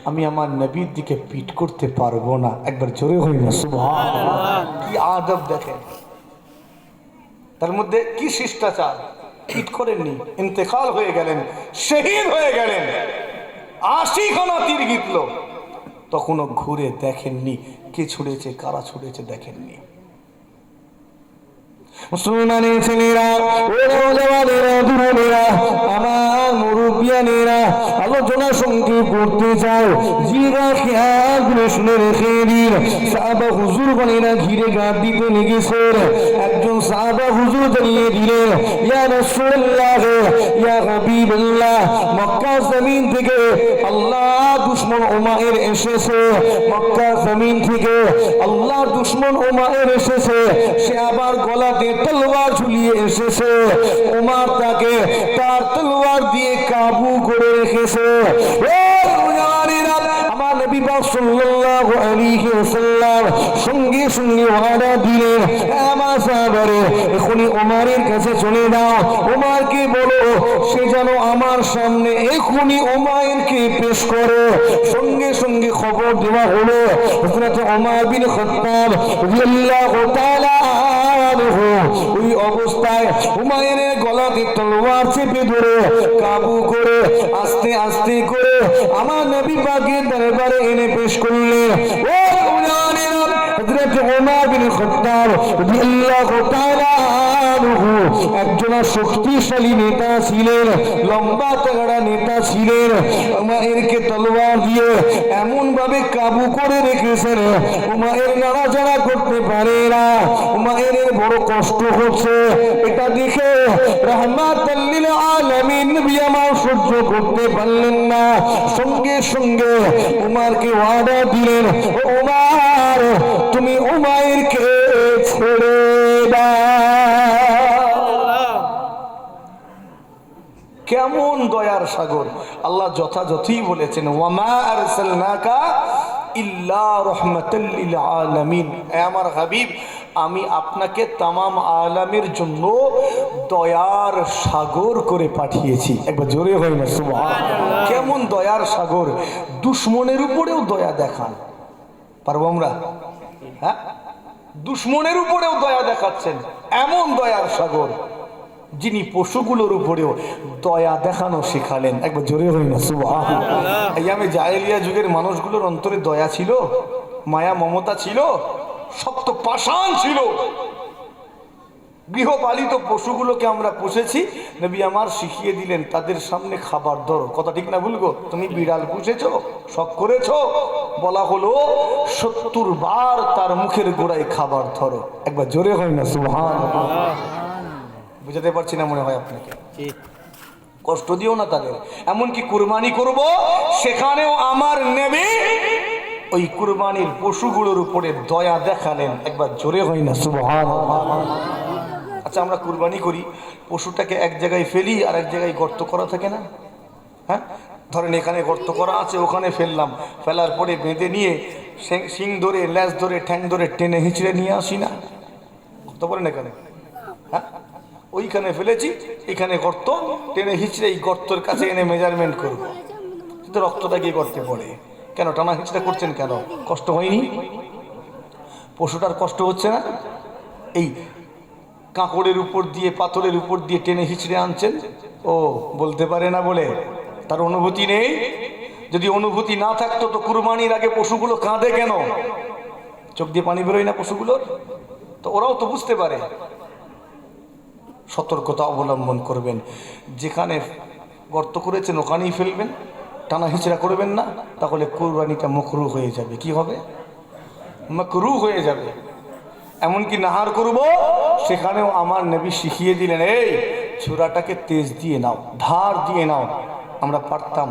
আমি আমার নবীর দিকে পিঠ করতে পারবো না। একবার জোরে হই না সুবহানাল্লাহ। কি আদব দেখেন, তার মধ্যে কি শিষ্টাচার। পিঠ করেননি, ইন্তেকাল হয়ে গেলেন, শহীদ হয়ে গেলেন, 80 খানা তীর গিতল, তখনও ঘুরে দেখেননি কে ছুড়েছে, কারা ছুড়েছে দেখেননি। মুসলমানের ছেলেরা, আমার মুরব্বিয়ানেরা, আলোচনা সংক্ষেপ করতে চাও, জিরা খেয়াল করে শুনে রেখে দিন। সাহাবা হুজুর গণেরা ঘিরে গাঁট দিতে লেগেছে। একজন সাহাবা হুজুর জানিয়ে দিলেন, ইয়া রাসূলুল্লাহ, ইয়া হাবিবাল্লাহ, মক্কা জমিন থেকে আল্লাহ দুশমন উমাইর এসেছে, মক্কা জমিন থেকে আল্লাহ দুশমন উমাইর এসেছে, সে আবার গলাতে তলোয়ার ঝুলিয়ে এসেছে, উমার তাকে তার তলোয়ার দিয়ে কাবু করে রেখেছে। আমার নবী পাক সাল্লাল্লাহু আলাইহি ওয়াসাল্লাম সঙ্গে সঙ্গে ওয়াদা দিলেন, আমার সাহাবারে এখনই ওমরের কাছে চলে যাও, ওমরকে বলো সে যেন আমার সামনে এখনই ওমরকে পেশ করে। সঙ্গে সঙ্গে খবর দেওয়া হলো, হযরত ওমর বিন খাত্তাব রাদিয়াল্লাহু তাআলা ওই অবস্থায় হুমায়ুনের গলাতে তলোয়ার চেপে ধরে কাবু করে আস্তে আস্তে করে আমার নবী পাকের দরবারে এনে পেশ করলেন। ও হযরত ওমর বিন খাত্তাব রাদিয়াল্লাহু তাআলা একজন শক্তিশালী নেতা ছিলেন, লম্বা তাগড়া নেতা ছিলেন। উমাইরকে তলোয়ার দিয়ে এমন ভাবে কাবু করে রেখেছেন, উমাইর নাড়াচাড়া করতে পারে না। উমাইরের বড় কষ্ট হচ্ছে, এটা দেখে রাহমাতাল লিল আলামিন নবী আমার সহ্য করতে পারলেন না। সঙ্গে সঙ্গে উমারকে ওয়াদা দিলেন, উমার তুমি উমাইরকে ছেড়ে দাও। কেমন দয়ার সাগর! আল্লাহ যথাযথই বলেছেন, ওয়ামা আরসালনাকা ইল্লা রাহমাতাল লিল আলামিন, হে আমার হাবিব, আমি আপনাকে তামাম আলামের জন্য দয়ার সাগর করে পাঠিয়েছি। একবার জোরে হয় না সুবহানাল্লাহ। কেমন দয়ার সাগর! দুশমনের উপরেও দয়া দেখান, পারবো আমরা? হ্যাঁ, দুশমনের উপরেও দয়া দেখাচ্ছেন, এমন দয়ার সাগর, যিনি পশুগুলোর উপরেও দয়া দেখানো শেখালেন। একবার জোরে হই না সুবহানাল্লাহ। এই আমি জাহেলিয়া যুগের মানুষগুলোর অন্তরে দয়া ছিল, মায়া মমতা ছিল, শক্ত পাষাণ ছিল। গৃহপালিত পশুগুলোকে আমরা পুষেছি, নবী আমার শিখিয়ে দিলেন তাদের সামনে খাবার ধরো। কথা ঠিক না ভুলগো? তুমি বিড়াল পুষেছো, শখ করেছো, বলা হলো 70 বার তার মুখের গোড়ায় খাবার ধরো। একবার জোরে হয় না সুবহানাল্লাহ। বুঝাতে পারছি না মনে হয় আপনাকে? কষ্ট দিও না তাদের। এমনকি কুরবানি করব, সেখানেও আমার নবী ওই কুরবানির পশুগুলোর উপরে দয়া দেখালেন। একবার জোরে হয় না সুবহানাল্লাহ। আচ্ছা, আমরা কুরবানি করি, পশুটাকে এক জায়গায় ফেলি আর এক জায়গায় গর্ত করা থাকে না? হ্যাঁ, ধরেন এখানে গর্ত করা আছে, ওখানে ফেললাম, ফেলার পরে বেঁধে নিয়ে শিং ধরে, ল্যাজ ধরে, ঠ্যাং ধরে টেনে হিঁচড়ে নিয়ে আসি না? কত বলেন এখানে? হ্যাঁ, ওইখানে ফেলেছি, এখানে গর্ত, টেনে হিঁচড়ে এই গর্তের কাছে এনে মেজারমেন্ট করব, কিন্তু রক্তটা গিয়ে গর্তে পড়ে। কেন টানা হিঁচড়া করছেন? কেন? কষ্ট হয়নি? পশুটার কষ্ট হচ্ছে না? এই কাঁকড়ের উপর দিয়ে, পাথরের উপর দিয়ে টেনে হিঁচড়ে আনছেন, ও বলতে পারে না বলে তার অনুভূতি নেই। যদি অনুভূতি না থাকতো তো কুরবানির আগে পশুগুলো কাঁদে কেন? চোখ দিয়ে পানি বেরোয় না পশুগুলোর? তো ওরাও তো বুঝতে পারে। সতর্কতা অবলম্বন করবেন, যেখানে গর্ত করেছেন ওখানেই ফেলবেন, টানা হিঁচড়া করবেন না, তাহলে কুরবানিটা মাকরুহ হয়ে যাবে। কি হবে? মাকরুহ হয়ে যাবে। এমনকি নাহার করব, সেখানেও আমার নবী শিখিয়ে দিলেন, এই ছুরাটাকে তেজ দিয়ে নাও, ধার দিয়ে নাও। আমরা পারতাম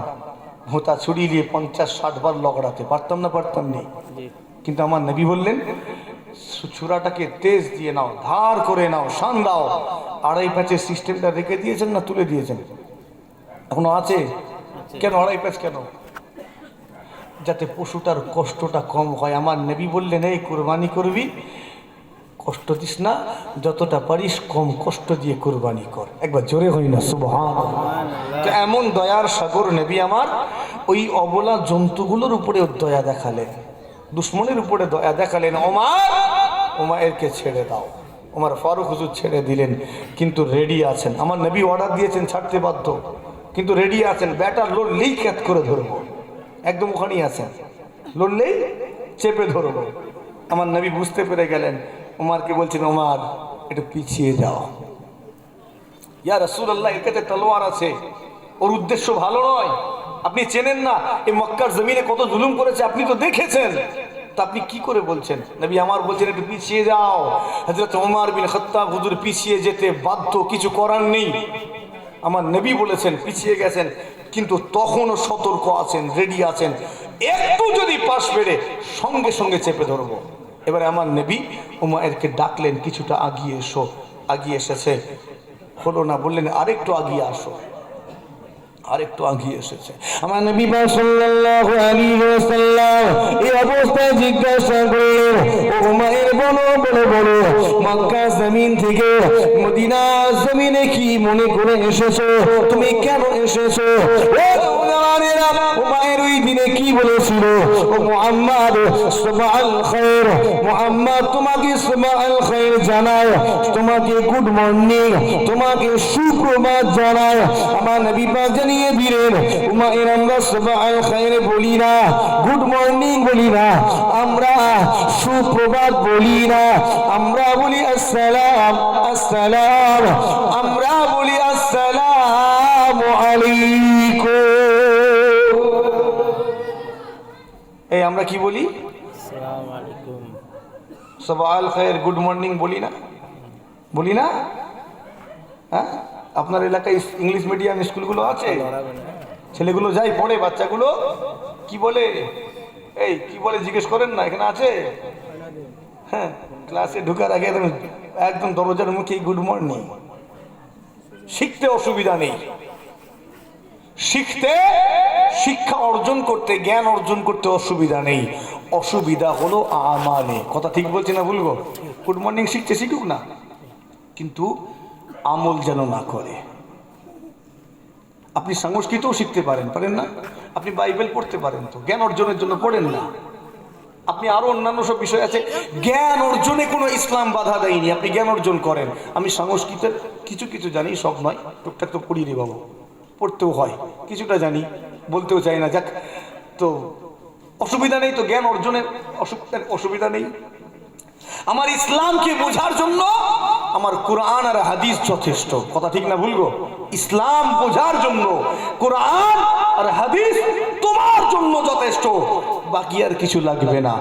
ভোঁতা ছুরি দিয়ে 50-60 বার লগড়াতে, পারতাম না? পারতাম নেই। কিন্তু আমার নবী বললেন, ছুরাটাকে তেজ দিয়ে নাও, ধার করে নাও, শান দাও। 2.5 প্যাচের সিস্টেমটা রেখে দিয়েছেন না তুলে দিয়েছেন? এখনো আছে? কেন আড়াই প্যাঁচ কেন? যাতে পশুটার কষ্টটা কম হয়। আমার নবী বললেন, এই কোরবানি করবি, কষ্ট দিস না, যতটা পারিস কম কষ্ট দিয়ে কোরবানি কর। একবার জোরে হই না সুবহানাল্লাহ। তো এমন দয়ার সাগর নবী আমার, ওই অবলা জন্তুগুলোর উপরেও দয়া দেখালেন, দুশ্মনের উপরে দয়া দেখালেন। ওমায়েরকে ছেড়ে দাও। ওমর ফারুক হুজুর ছেড়ে দিলেন, কিন্তু রেডি আছেন। আমার নবী অর্ডার দিয়েছেন ছাড়তে বাধ্য, কিন্তু রেডি আছেন। ব্যাটার লড়লেই ক্যাত করে ধরবো, একদম ওখানেই আছেন, লড়লেই চেপে ধরবো। আমার নবী বুঝতে পেরে গেলেন। ওমরকে বলছেন, ওমর একটু পিছিয়ে যাও। ইয়া রাসূলুল্লাহ, এর কাছে তলোয়ার আছে, ওর উদ্দেশ্য ভালো নয়। আপনি চেনেন না এই মক্কার জমিনে কত জুলুম করেছে, আপনি তো দেখেছেন, তা আপনি কি করে বলছেন? নবী আমার বলছেন একটু পিছিয়ে যাও। হযরত ওমর বিন খাত্তাব হুজুর পিছিয়ে যেতে বাধ্য, কিছু করার নেই। আমার নবী বলেছেন, পিছিয়ে গেছেন, কিন্তু তখনও সতর্ক আছেন, রেডি আছেন। একটু যদি পাশ বেড়ে সঙ্গে সঙ্গে চেপে ধরবো। এবারে আমার নবী উমায়েরকে ডাকলেন, কিছুটা আগিয়ে এসো। আগিয়ে এসেছে, হলো না, বললেন আরেকটু আগিয়ে আসো। আরেকটু আগিয়ে এসেছে। আমার নবী সাল্লাল্লাহু আলাইহি ওয়াসাল্লাম এই অবস্থায় জিজ্ঞাসা করলেন, ও উমাইর, বলো বলো বলো, মক্কা জমিন থেকে মদিনা জমিনে কি মনে করে এসেছো? তুমি কেন এসেছো? উমাইর ওই দিনে কি বলেছিল? ও মুহাম্মদ সাবাল খায়র, মুহাম্মদ তোমাকে সাবাল খায়র জানায়, তোমাকে গুড মর্নিং, তোমাকে সুপ্রভাত জানায়। আমার নবী পাক জানিয়ে দিলেন, উমাইর, আমরা সাবাল খায়র বলি না, গুড মর্নিং বলি না, আমরা সুপ্রভাত বলি না, আমরা বলি আসসালাম আসসালাম, আমরা বলি আসসালামু আলাইকুম। এই আমরা কি বলি? আসসালামু আলাইকুম। সাবাল খায়র, গুড মর্নিং বলি না? বলি না? হ্যাঁ, আপনার এলাকায় ইংলিশ মিডিয়াম স্কুলগুলো আছে, ছেলেগুলো যাই পড়ে, বাচ্চাগুলো কি বলে, এই কি বলে জিজ্ঞেস করেন না? এখানে আছে? হ্যাঁ, ক্লাসে ঢোকার আগে একদম দরজার মুখেই গুড মর্নিং। শিখতে অসুবিধা নেই, শিখতে, শিক্ষা অর্জন করতে, জ্ঞান অর্জন করতে অসুবিধা নেই। অসুবিধা হলো আমালে। কথা ঠিক বলছি না ভুলবো? গুড মর্নিং শিখতে শিখুক না, কিন্তু আমল যেন না করে। আপনি সংস্কৃতও শিখতে পারেন, পারেন না? আপনি বাইবেল পড়তে পারেন, তো জ্ঞান অর্জনের জন্য পড়েন না। আপনি আরো অন্যান্য সব বিষয় আছে, জ্ঞান অর্জনে কোনো ইসলাম বাধা দেয়নি, আপনি জ্ঞান অর্জন করেন। আমি সংস্কৃতের কিছু কিছু জানি, সব নয়, টুকটাক তো পড়িয়ে রে বাবু, পড়তেও হয়, কিছুটা জানি, বলতেও চাই না, যাক, তো অসুবিধা নেই, তো জ্ঞান অর্জনের অসুবিধা নেই। আমার ইসলামকে বোঝার জন্য আমার কোরআন আর হাদিস যথেষ্ট। কথা ঠিক না ভুলবো? ইসলাম বোঝার জন্য কোরআন আর হাদিস তোমার জন্য যথেষ্ট, বাকি আর কিছু লাগবে না।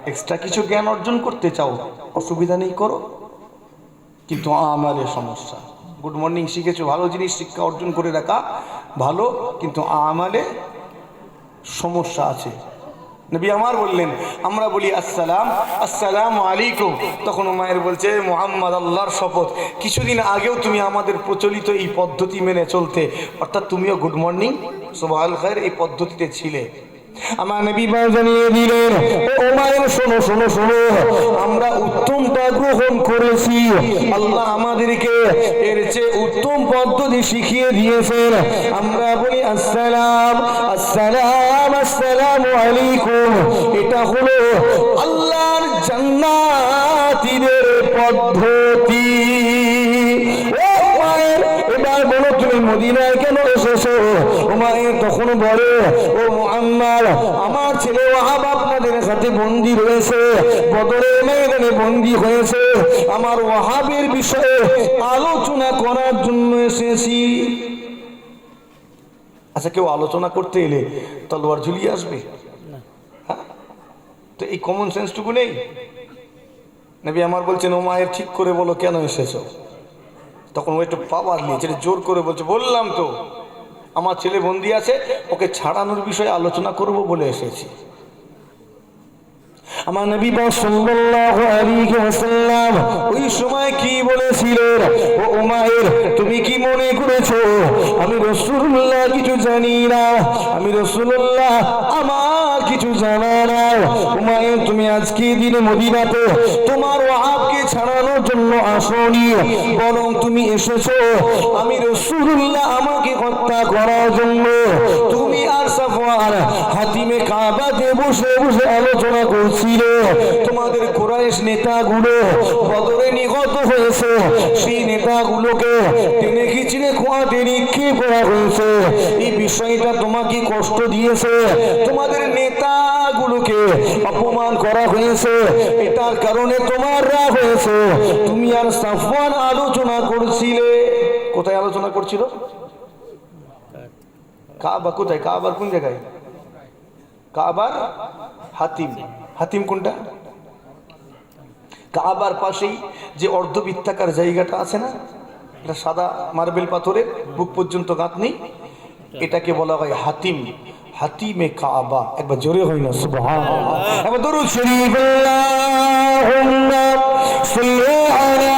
এক্সট্রা কিছু জ্ঞান অর্জন করতে চাও, অসুবিধা নেই, করো, কিন্তু আমাদের সমস্যা। গুড মর্নিং শিখেছো, ভালো জিনিস, শিক্ষা অর্জন করে রাখা ভালো, কিন্তু আমালে সমস্যা আছে। নবী আমার বললেন, আমরা বলি আসসালাম আসসালামু আলাইকুম, তখন মায়ের বলছে, মুহাম্মদ, আল্লাহর শপথ, কিছুদিন আগেও তুমি আমাদের প্রচলিত এই পদ্ধতি মেনে চলতে, অর্থাৎ তুমিও গুড মর্নিং সাবাল খায়র এই পদ্ধতিতে ছিলে। আমার নবী জানিয়ে দিলেন, ও মায়ের শোনো শোনো শোনো, আমরা উত্তমটা গ্রহণ করেছি, আল্লাহ আমাদেরকে এর চেয়ে উত্তম পদ্ধতি শিখিয়ে দিয়েছেন। আমরা বলি আসসালাম আসসালাম আসসালামু আলাইকুম, এটা হলো আল্লাহর জান্নাতীদের পদ্ধতি। ও মায়ের, এবার বলো তুমি মদিনায় কেন এসেছো? ও মায়ের তখন বলে, ও মুহাম্মদ, আমার ছেলে ওয়াহাব আপনাদের সাথে বন্দী রয়েছে, বদরের ময়দানে বন্দী হয়েছে, আমার ওয়াহাবের বিষয়ে আলোচনা করার জন্য এসেছি। আচ্ছা, কেউ আলোচনা করতে এলে তলোয়ার ঝুলিয়ে আসবে? হ্যাঁ, তো এই কমন সেন্সটুকু নেই? নবী আমার বলছেন, ও মায়ের ঠিক করে বলো কেন এসেছো? তখন ও একটু পাওয়ার নিয়েছে, জোর করে বলছে, বললাম তো আমার ছেলে বন্দি আছে, ওকে ছাড়ানোর বিষয়ে আলোচনা করব বলে এসেছি। আমার নবী সাল্লাল্লাহু আলাইহি ওয়াসাল্লাম ওই সময় কি বলেছিলেন? ও উমাইর, তুমি কি মনে করেছো আমি রাসূলুল্লাহ কিছু জানি না? আমি রাসূলুল্লাহ আমার কিছু জানা না। উমাইর, তুমি আজকে দিনে মদিনাতে তোমার ওয়াহাবকে ছাড়ানোর জন্য আসনি, বরং তুমি এসেছো আমি রাসূলুল্লাহ আমাকে হত্যা করার জন্য। তুমি আর সাফওয়ান হাতিমে কাবাতে বসে বসে আলোচনা করছিলে। তোমাদের কুরাইশ নেতাগুলো বদরে নিহত হয়েছে, সেই নেতাগুলোকে টেনে খিচড়ে খোয়াতে নিক্ষেপ করা হয়েছে। এই বিষয়টা তোমাকে কষ্ট দিয়েছে, তোমাদের নেতাগুলোকে অপমান করা হয়েছে, এটার কারণে তোমার রাগ হয়েছে। তুমি আর সাফওয়ান আলোচনা করছিলে। কোথায় আলোচনা করছিল? কাবা কোথায়? কাবার কোন জায়গায়? কাবার হাতিম। হাতিম কোনটা? কাবার পাশেই যে অর্ধবৃত্তাকার জায়গাটা আছে না, এটা সাদা মার্বেল পাথরের, বুক পর্যন্ত গাঁথনি, এটাকে বলা হয় হাতিম। হাতিমে কাবা। একবার জোরে হয় না সুবহানাল্লাহ? একবার দরুদ শরীফ আল্লাহুম্মা সাল্লি আলা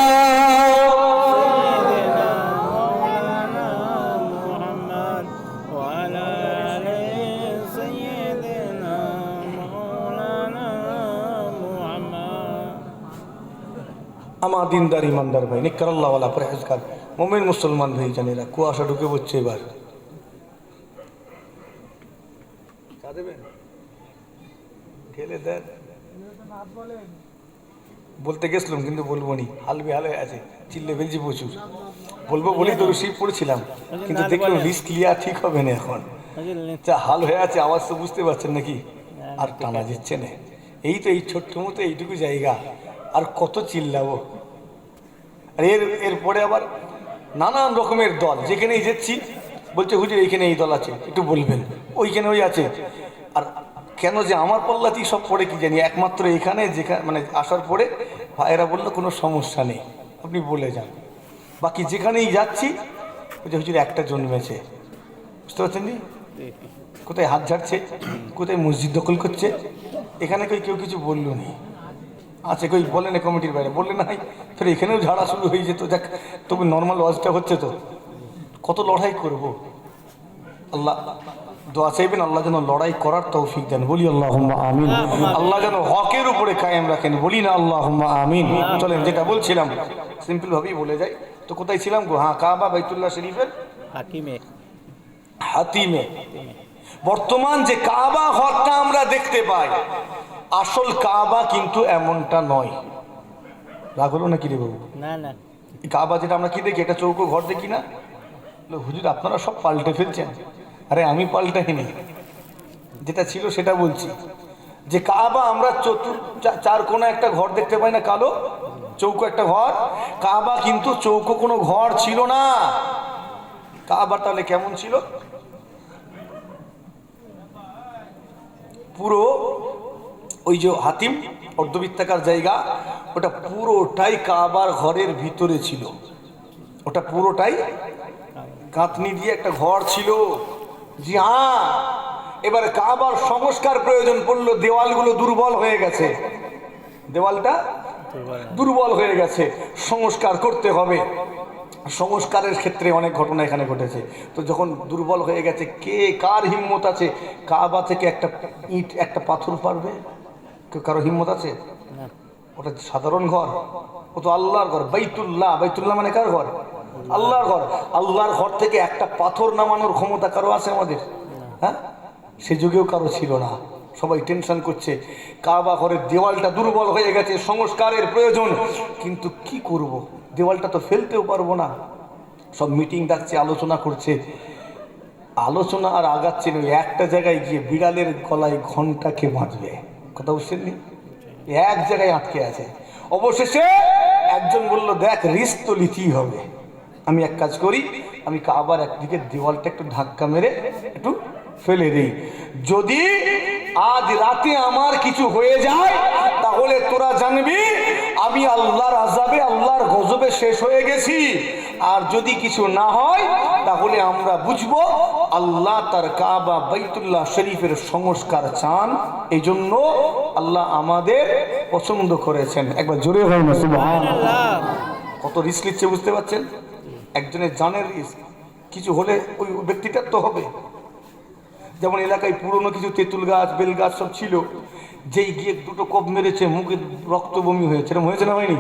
আমার দিনদার ইমানদার ভাই, নিকার আল্লাহওয়ালা পরহেজগার মুমিন মুসলমান ভাই জানেরা, কুয়াশা ঢুকে পড়ছে। এবার ঢেলে দেন। বলতে গেছিলাম কিন্তু বলবো নি, হাল বেহাল হয়ে আছে, চিল্লে ফেলছি প্রচুর। বলবো বলি তো শিব পড়েছিলাম, কিন্তু দেখলাম রিস্ক লিয়া ঠিক হবে না এখন। যা হাল হয়ে আছে, আওয়াজ তো বুঝতে পারছেন নাকি? আর টানা যাচ্ছে না। এই তো এই ছোট্ট মতো এইটুকু জায়গা, আর কত চিল্লাবো? আর এরপরে আবার নানান রকমের দল, যেখানেই যাচ্ছি বলছে হুজুর এইখানে এই দল আছে, একটু বলবেন, ওইখানে ওই আছে। আর কেন যে আমার পাল্লাতেই সব পড়ে কি জানি, একমাত্র এখানে যেখানে মানে আসার পরে ভাইয়েরা বললো কোনো সমস্যা নেই, আপনি বলে যান। বাকি যেখানেই যাচ্ছি বলছে হুজুর একটা জন্মেছে। বুঝতে পারছেন নি? কোথায় হাত ঝাড়ছে, কোথায় মসজিদ দখল করছে, এখানে কেউ কিছু বললো নি। আচ্ছা, কই বলে না কমিটির বাইরে বললে না, ফের এখানেও ঝাড়া শুরু হয়ে যেত। যাক, তবু নর্মাল ওয়াজটা হচ্ছে তো, কত লড়াই করব। আল্লাহ দোয়া চাইবেন, আল্লাহ যেন লড়াই করার তৌফিক দেন, বলি আল্লাহুম্মা আমিন। আল্লাহ যেন হকের উপরে কায়েম রাখেন, বলি না আল্লাহুম্মা আমিন। চলেন, যেটা বলছিলাম সিম্পল ভাবেই বলে যাই। তো কোথায় ছিলাম গো? হ্যাঁ, কাবা বাইতুল্লাহ শরীফের হাতিমে। বর্তমান যে কাবা ঘরটা আমরা দেখতে পাই, আসল কাবা কিন্তু এমনটা নয়। রাগ হলো নাকি রে বাবু? না না, কাবা যেটা আমরা কি দেখি, একটা চৌকো ঘর দেখি না? হুজুর আপনারা সব পাল্টে ফেলছেন। আরে আমি পাল্টাইনি, যেটা ছিল সেটা বলছি। যে কাবা আমরা চার কোণা একটা ঘর দেখতে পাই না, কালো চৌকো একটা ঘর। কাবা কিন্তু চৌকো কোনো ঘর ছিল না। কাবা তাহলে কেমন ছিল? পুরো ওই যে হাতিম অর্ধবৃত্তাকার জায়গা, ওটা পুরোটাই কাবার ঘরের ভিতরে ছিল। ওটা পুরোটাই গাঁথনি দিয়ে একটা ঘর ছিল। জি হ্যাঁ, এবারে কাবার সংস্কার প্রয়োজন পড়লো, দেওয়ালগুলো দুর্বল হয়ে গেছে, দেওয়ালটা দুর্বল হয়ে গেছে, সংস্কার করতে হবে। সংস্কারের ক্ষেত্রে অনেক ঘটনা এখানে ঘটেছে। তো যখন দুর্বল হয়ে গেছে, কে কার হিম্মত আছে কাবা থেকে একটা ইট একটা পাথর পারবে? কারো হিম্মত আছে? ওটা সাধারণ ঘর, ও তো আল্লাহর ঘর, বাইতুল্লাহ। বাইতুল্লাহ মানে কার ঘর? আল্লাহর ঘর। আল্লাহর ঘর থেকে একটা পাথর নামানোর ক্ষমতা কারো আছে আমাদের? হ্যাঁ, সে যুগেও কারো ছিল না। সবাই টেনশন করছে, কাবা ঘরের দেওয়ালটা দুর্বল হয়ে গেছে, সংস্কারের প্রয়োজন। কিন্তু কি করব, দেওয়ালটা তো ফেলতেও পারবো না। সব মিটিং ডাকছে, আলোচনা করছে, আলোচনা আর আগাচ্ছে না। একটা জায়গায় গিয়ে বিড়ালের গলায় ঘন্টাকে বাঁধবে, কথা বুঝছেন নি? এক জায়গায় আটকে আছে। অবশেষে একজন বলল, দেখ রিস্ক তো নিতেই হবে, আমি এক কাজ করি, আমি কাবার একদিকে দেওয়ালটা একটু ধাক্কা মেরে একটু ফেলে দিই। যদি আজ রাতে আমার কিছু হয়ে যায়, তাহলে তোরা জানবি আমি আল্লাহর আযাবে, আল্লাহর গজবে শেষ হয়ে গেছি। আর যদি কিছু না হয় তাহলে আমরা বুঝবো আল্লাহ তার কাবা বাইতুল্লাহ শরীফের সংস্কার চান, এই জন্য আল্লাহ আমাদের পছন্দ করেছেন। একবার জোরে হয় না সুবহানাল্লাহ। কত রিস্ক নিচ্ছে বুঝতে পারছেন? একজনের জানের রিস্ক, কিছু হলে ওই ব্যক্তিটার তো হবে। যেমন এলাকায় পুরনো কিছু তেঁতুল গাছ বেল গাছ সব ছিল, যেই গিয়ে দুটো কোপ মেরেছে, মুখে রক্ত বমি হয়েছে, এরকম হয়েছে না হয়নি?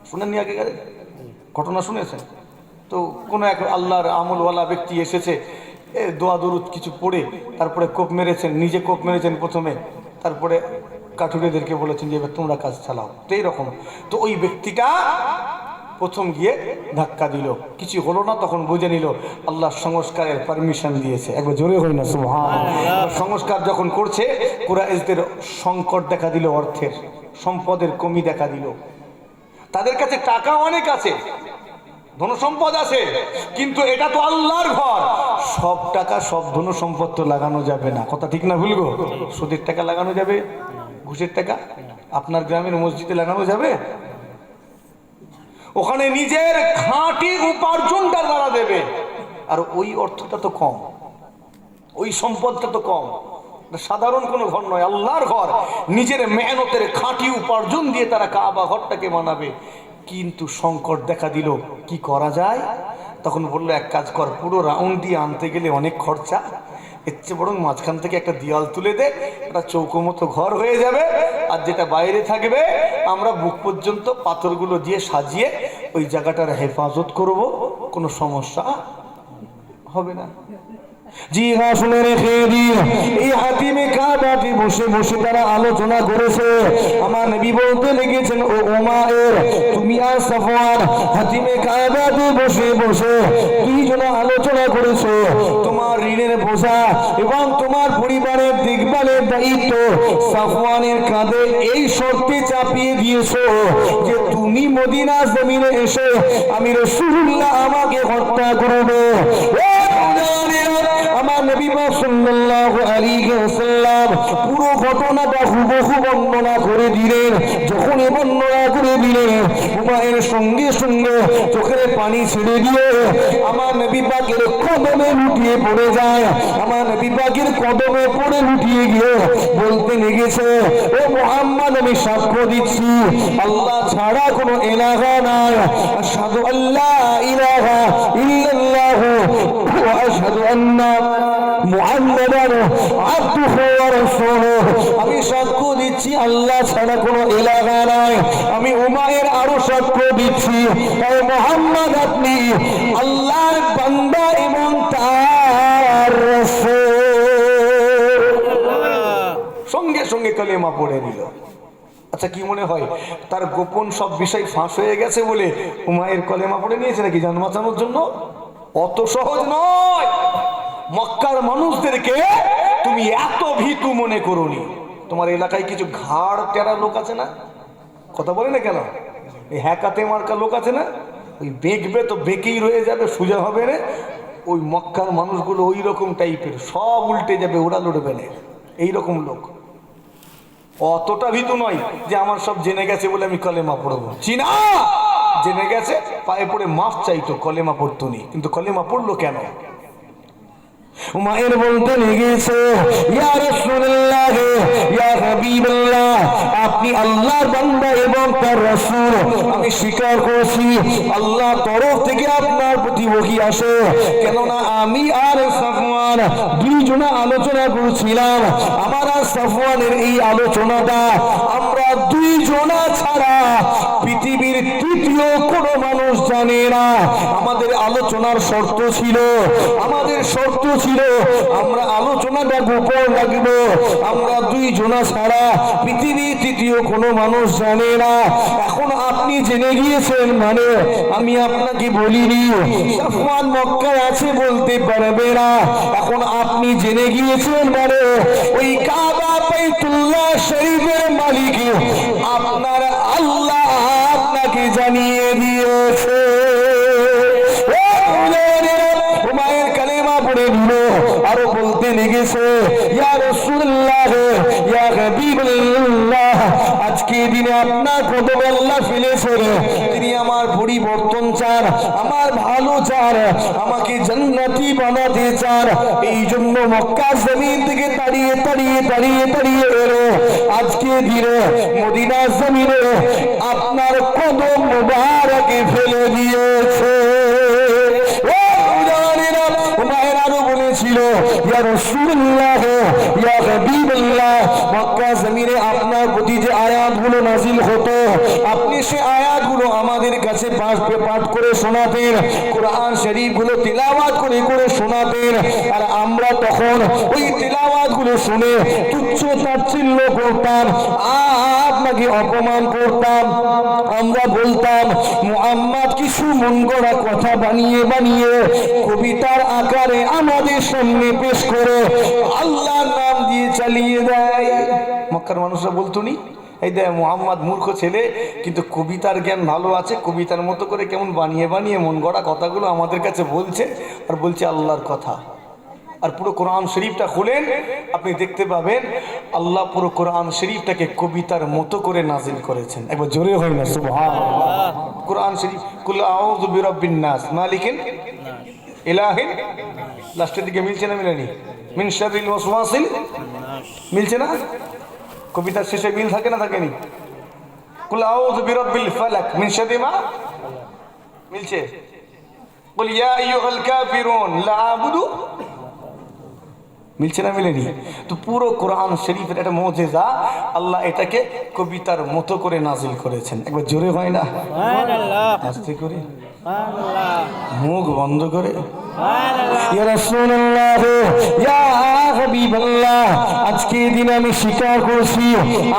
শুনেননি আগে ঘটনা শুনেছেন তো? কোনো এক আল্লাহর আমলওয়ালা ব্যক্তি এসেছে, দোয়া দরুদ কিছু পড়ে তারপরে কোপ মেরেছেন, নিজে কোপ মেরেছেন প্রথমে, তারপরে কাঠুরেদেরকে বলেছেন যে এবার তোমরা কাজ চালাও। তো এইরকম, তো ওই ব্যক্তিটা প্রথম গিয়ে ধাক্কা দিল, কিছু হলো না, তখন বুঝে নিল আল্লাহ সংস্কারের পারমিশন দিয়েছে। একবার জোরে হই না সুবহানাল্লাহ। সংস্কার যখন করছে, কুরাইশদের সংকট দেখা দিল, অর্থের সম্পদের কমি দেখা দিল। তাদের কাছে টাকা অনেক আছে, ধন সম্পদ আছে, কিন্তু এটা তো আল্লাহর ঘর, সব টাকা সব ধন সম্পদ তো লাগানো যাবে না। কথা ঠিক না ভুল গো? সুদের টাকা লাগানো যাবে? ঘুষের টাকা আপনার গ্রামের মসজিদে লাগানো যাবে? ওখানে নিজের খাঁটি উপার্জনটা দ্বারা দেবে, আর ওই অর্থটা তো কম, ওই সম্পদটা তো কম। সাধারণ কোনো ঘর নয়, আল্লাহর ঘর, নিজের মেহনতের খাঁটি উপার্জন দিয়ে তারা কাবা ঘরটাকে বানাবে। কিন্তু সংকট দেখা দিল, কি করা যায়? তখন বললো এক কাজ কর, পুরো রাউন্ড দিয়ে আনতে গেলে অনেক খরচা, এর চেয়ে বরং মাঝখান থেকে একটা দেয়াল তুলে দে, একটা চৌকো মতো ঘর হয়ে যাবে, আর যেটা বাইরে থাকবে আমরা বুক পর্যন্ত পাথরগুলো দিয়ে সাজিয়ে ওই জায়গাটার হেফাজত করব, কোনো সমস্যা হবে না। জি হ্যাঁ, শুনে রেখে দিন, এই হাতিমে কাবাতে বসে বসে তারা আলোচনা করেছে। আমার নবী বলতে লেগেছেন, ও উমায়ের, তুমি আর সাফওয়ান হাতিমে কাবাতে বসে বসে দুইজনে আলোচনা করেছো তোমার ঋণের বোঝা এবং তোমার পরিবারের দেখভালের দায়িত্ব সাফওয়ানের কাঁধে এই শর্তে চাপিয়ে দিয়েছো যে তুমি মদিনা জমিনে এসে আমি রাসূলুল্লাহ আমাকে হত্যা করবে। আমার নবী পাক সাল্লাল্লাহু আলাইহি ওয়াসাল্লাম পুরো ঘটনাটা হুবহু বর্ণনা করে দিলেন। যখন বর্ণনা করে দিলেন, উমায়ের সঙ্গে সঙ্গে চোখের পানি ছেড়ে দিয়ে আমার নবী পাকের কদমে লুটিয়ে পড়ে যায়। আমার নবী পাকের কদমে পড়ে লুটিয়ে গিয়ে বলতে লেগেছে, ও মুহাম্মদ, আমি সাক্ষ্য দিচ্ছি আল্লাহ ছাড়া কোনো ইলাহা নাই, আশহাদু আল্লা ইলাহা ইল্লাল্লাহু ওয়া আশহাদু আন্না মুহাম্মাদান আবদুহু ওয়া রাসূলুহু, আমি সাক্ষ্য দিচ্ছি আল্লাহ ছাড়া কোনো ইলাহা নাই। আমি উমায়ের আরো সাক্ষ্য দিচ্ছি, হে মুহাম্মদ, আপনি আল্লাহর বান্দা এবং তার রাসূল। সঙ্গে সঙ্গে কালেমা পড়ে নিল। আচ্ছা, কি মনে হয় তার গোপন সব বিষয় ফাঁস হয়ে গেছে বলে উমায়ের কলেমা পড়ে নিয়েছে নাকি জান বাঁচানোর জন্য? অত সহজ নয়। মক্কার মানুষদেরকে তুমি এত ভীতু মনে করোনি। তোমার এলাকায় কিছু ঘাড় টেরা লোক আছে না, কথা বলে না কেন? এই হ্যাকাতে মার্কা লোক আছে না, ওই বেঁকবে তো বেঁকেই রয়ে যাবে, সোজা হবে না। ওই মক্কার মানুষগুলো ওই রকম টাইপের, সব উল্টে যাবে, ওরা লড়বে না, এইরকম লোক। অতটা ভীতু নয় যে আমার সব জেনে গেছে বলে আমি কলেমা পড়বো। চিনা জেনে গেছে, পায়ে পড়ে মাফ চাইতো, কলেমা পড়তো নি, কিন্তু কলেমা পড়লো কেন? উমায়ের বলতে লেগেছে, ইয়া রাসূলুল্লাহ, ইয়া হাবিবাল্লাহ, আপনি আল্লাহর বান্দা এবং তার রাসূল। আমি স্বীকার করছি আল্লাহর তরফ থেকে আপনার প্রতি ওহী আসে। কেননা আমি আর সাফওয়ান দুইজনে আলোচনা করছিলাম। আমার আর সাফওয়ানের এই আলোচনাটা আমরা দুইজনা ছাড়া পৃথিবীর তৃতীয় কোনো মানুষ জানে না। আমাদের আলোচনার শর্ত ছিল, আমরা আলোচনাটা গোপন রাখবো, আমরা দুইজনা ছাড়া পৃথিবীর তৃতীয় কোনো মানুষ জানে না। এখন আপনি জেনে গিয়েছেন মানে আমি আপনাকে বলিনি। সাফওয়ান মক্কায় আছে বলতে পারবে না। এখন আপনি জেনে গিয়েছেন মানে ওই কাবা বাইতুল্লাহ শরীফের মালিক আপনার আল্লাহ আপনাকে জানিয়ে দিয়েছে। আরো বলতে লেগেছে, ইয়া রাসূলুল্লাহ, ইয়া হাবিবাল্লাহ, আজ আজকে দিনে আপনার কদমে আল্লাহ ফেলেছেন, তিনি আমার পরিবর্তন চান, আমার ভালো চান, আমাকে জান্নাতি বানাতে চান। এই জন্য মক্কা জমিন থেকে তাড়িয়ে তাড়িয়ে তাড়িয়ে তাড়িয়ে এলো আজকে দিনে মদিনা জমিনে আপনার কদম মোবারকে ফেলে দিয়েছে। আরো বলেছিল ইয়া রাসূলুল্লাহ ইয়া হাবিবাল্লাহ, মক্কা জমিনে আপনার প্রতি যে আয়াতগুলো নাজিল হতো আপনি সে আয়াতগুলো আমাদের কাছে পাঠ করে শোনাতেন, কোরআন শরীফগুলো তিলাওয়াত করে করে শোনাতেন, আর আমরা তখন ওই তিলাওয়াতগুলো শুনে তুচ্ছ তাচ্ছিল্য করতাম, আপনাকে অপমান করতাম। আমরা বলতাম মুহাম্মদ কিছু মন গড়া কথা বানিয়ে বানিয়ে কবিতার আকারে আমাদের সামনে পেশ করে আল্লাহর নাম দিয়ে চালিয়ে দেয়। মক্কার মানুষরা বলতো নি, এই দেখ মুহাম্মদ মূর্খ ছেলে, কিন্তু কবিতার জ্ঞান ভালো আছে, কবিতার মতো করে কেমন বানিয়ে বানিয়ে মন গড়া কথাগুলো আমাদের কাছে বলছে, আর বলছে আল্লাহর কথা। আর পুরো কোরআন শরীফটা খুলেন, আপনি দেখতে পাবেন আল্লাহ পুরো কোরআন শরীফটাকে কবিতার মতো করে নাজিল করেছেন। একবার জোরে হয় না সুবহানাল্লাহ। কোরআন শরীফ কুল আউযু বিরাব্বিন নাস মালিকিন ইলাহিন, লাস্টের দিকে মিলছে না মিলেনি? মিন শাররিল ওয়াসওয়াসিল, মিলছে না? কবিতার শেষে মিল থাকে না থাকেনি? কুল আউযু বিরাব্বিল ফালাক মিন শাররি মা, মিলছে? কুল ইয়া আইয়ুহাল কাফিরুন লা আবুদু, মিলছে না মিলেনি? তো পুরো কোরআন শরীফের একটা মুজিজা, আল্লাহ এটাকে কবিতার মতো করে নাজিল করেছেন। একবার জোরে হয় না সুবহানাল্লাহ, আস্তে করে সুবহানাল্লাহ, মুখ বন্ধ করে ইয়া রাসূলুল্লাহ ইয়া হাবিবাল্লাহ। আজকে দিন আমি স্বীকার করছি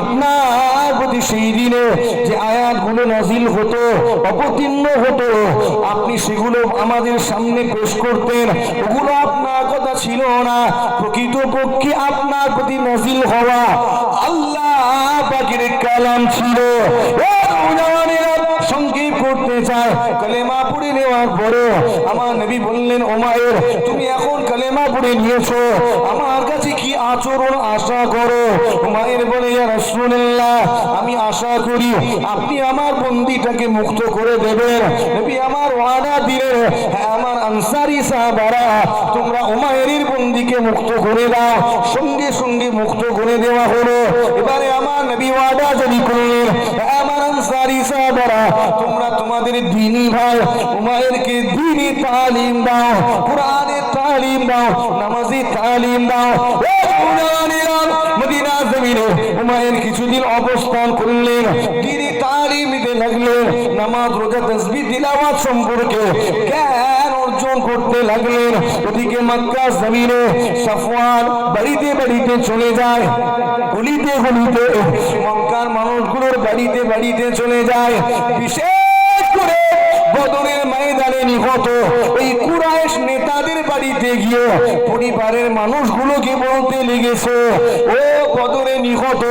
আপনার প্রতি সেই দিনে যে আয়াতগুলো নাজিল হতো অবতীর্ণ হতো আপনি সেগুলো আমাদের সামনে পেশ করতেন, ওগুলো আপনার কথা ছিল না, প্রকৃতপক্ষে আপনার প্রতি নাজিল হওয়া আল্লাহ পাকের কালাম ছিল। সংক্ষেপ করতে চায়, কালেমা পড়ে নেওয়ার পরে আমার নবী বললেন ওমায়ের তুমি এখন কালেমা পড়ে নিয়েছো, আমার কাছে কি আচরণ আশা করো? ওমায়ের বলে ইয়া রাসূলুল্লাহ আমি আশা করি আপনি আমার বন্দীটাকে মুক্ত করে দেবেন। নবী আমার ওয়াদা দিলেন, হ্যাঁ আমার আনসারী সাহাবারা তোমরা ওমায়ের বন্দীকে মুক্ত করে দাও। সঙ্গে সঙ্গে মুক্ত করে দেওয়া হলো। এবারে আমার নবী ওয়াদা জারি করলেন, হ্যাঁ আমার আনসারী সাহাবারা তোমরা তোমাদের দ্বীনি ভাই উমায়েরকে দ্বীনি তালিম দাও, কোরআনের তালিম দাও, নামাজি তালিম দাও। মদিনা জমিনে উমায়ের কিছুদিন অবস্থান করলেন, দ্বীনি তালিম দিতে লাগলেন, নামাজ রোজা তাসবিহ তিলাওয়াত সম্পর্কে জ্ঞান অর্জন করতে লাগলেন। ওদিকে মক্কা জমিনে সাফওয়ান বাড়িতে বাড়িতে চলে যায়, গলিতে গলিতে মক্কার মানুষগুলোর বাড়িতে বাড়িতে চলে যায়। বিশেষ করে বদরের ময়দানে নিহত ওই কুরাইশ নেতাদের বাড়িতে গিয়ে পরিবারের মানুষগুলোকে বলতে লেগেছে, ও বদরে নিহত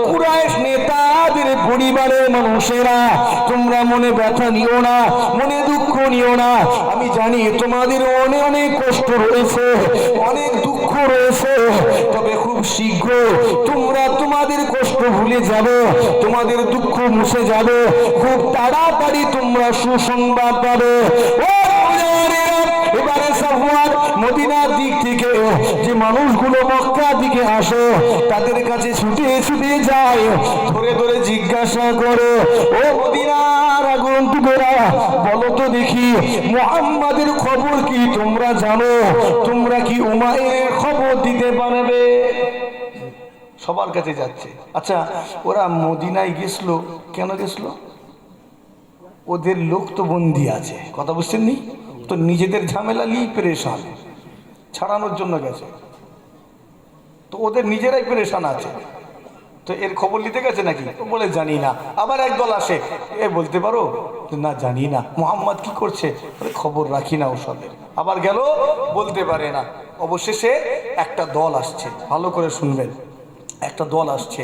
কুরাইশ নেতাদের পরিবারের মানুষেরা তোমরা মনে ব্যথা নিও না, মনে দুঃখ নিও না। আমি জানি তোমাদের অনেক অনেক কষ্ট রয়েছে, অনেক দুঃখ রয়েছে, তবে খুব শীঘ্র তোমরা তোমাদের কষ্ট ভুলে যাবে, তোমাদের দুঃখ মুছে যাবে, খুব তাড়াতাড়ি তোমরা সুসংবাদ পাবে। এবারে সাফওয়ান মদিনার দিক থেকে যে মানুষগুলো মক্কার দিকে আসে তাদের কাছে ছুটে ছুটে যায়, ধরে ধরে জিজ্ঞাসা করে, ও মদিনার আগন্তুকেরা বলো তো দেখি মুহাম্মাদের খবর কি তোমরা জানো? তোমরা কি উমাইরের খবর দিতে পারবে? সবার কাছে যাচ্ছে। আচ্ছা ওরা মদিনায় গেছিল কেন গেছিল? ওদের লোক তো বন্দি আছে, কথা বুঝছেন নি? তো নিজেদের ঝামেলা নিয়ে পেরেশান, ছাড়ানোর জন্য গেছে, তো ওদের নিজেরাই পেরেশান আছে। তো এর খবর নিতে গেছে নাকি? বলে জানি না। আবার একদল আসে, এ বলতে পারো? না জানি না। মুহাম্মদ কি করছে? খবর রাখি না ওসবের। আবার গেল, বলতে পারে না। অবশেষে একটা দল আসছে, ভালো করে শুনবেন, একটা দল আসছে,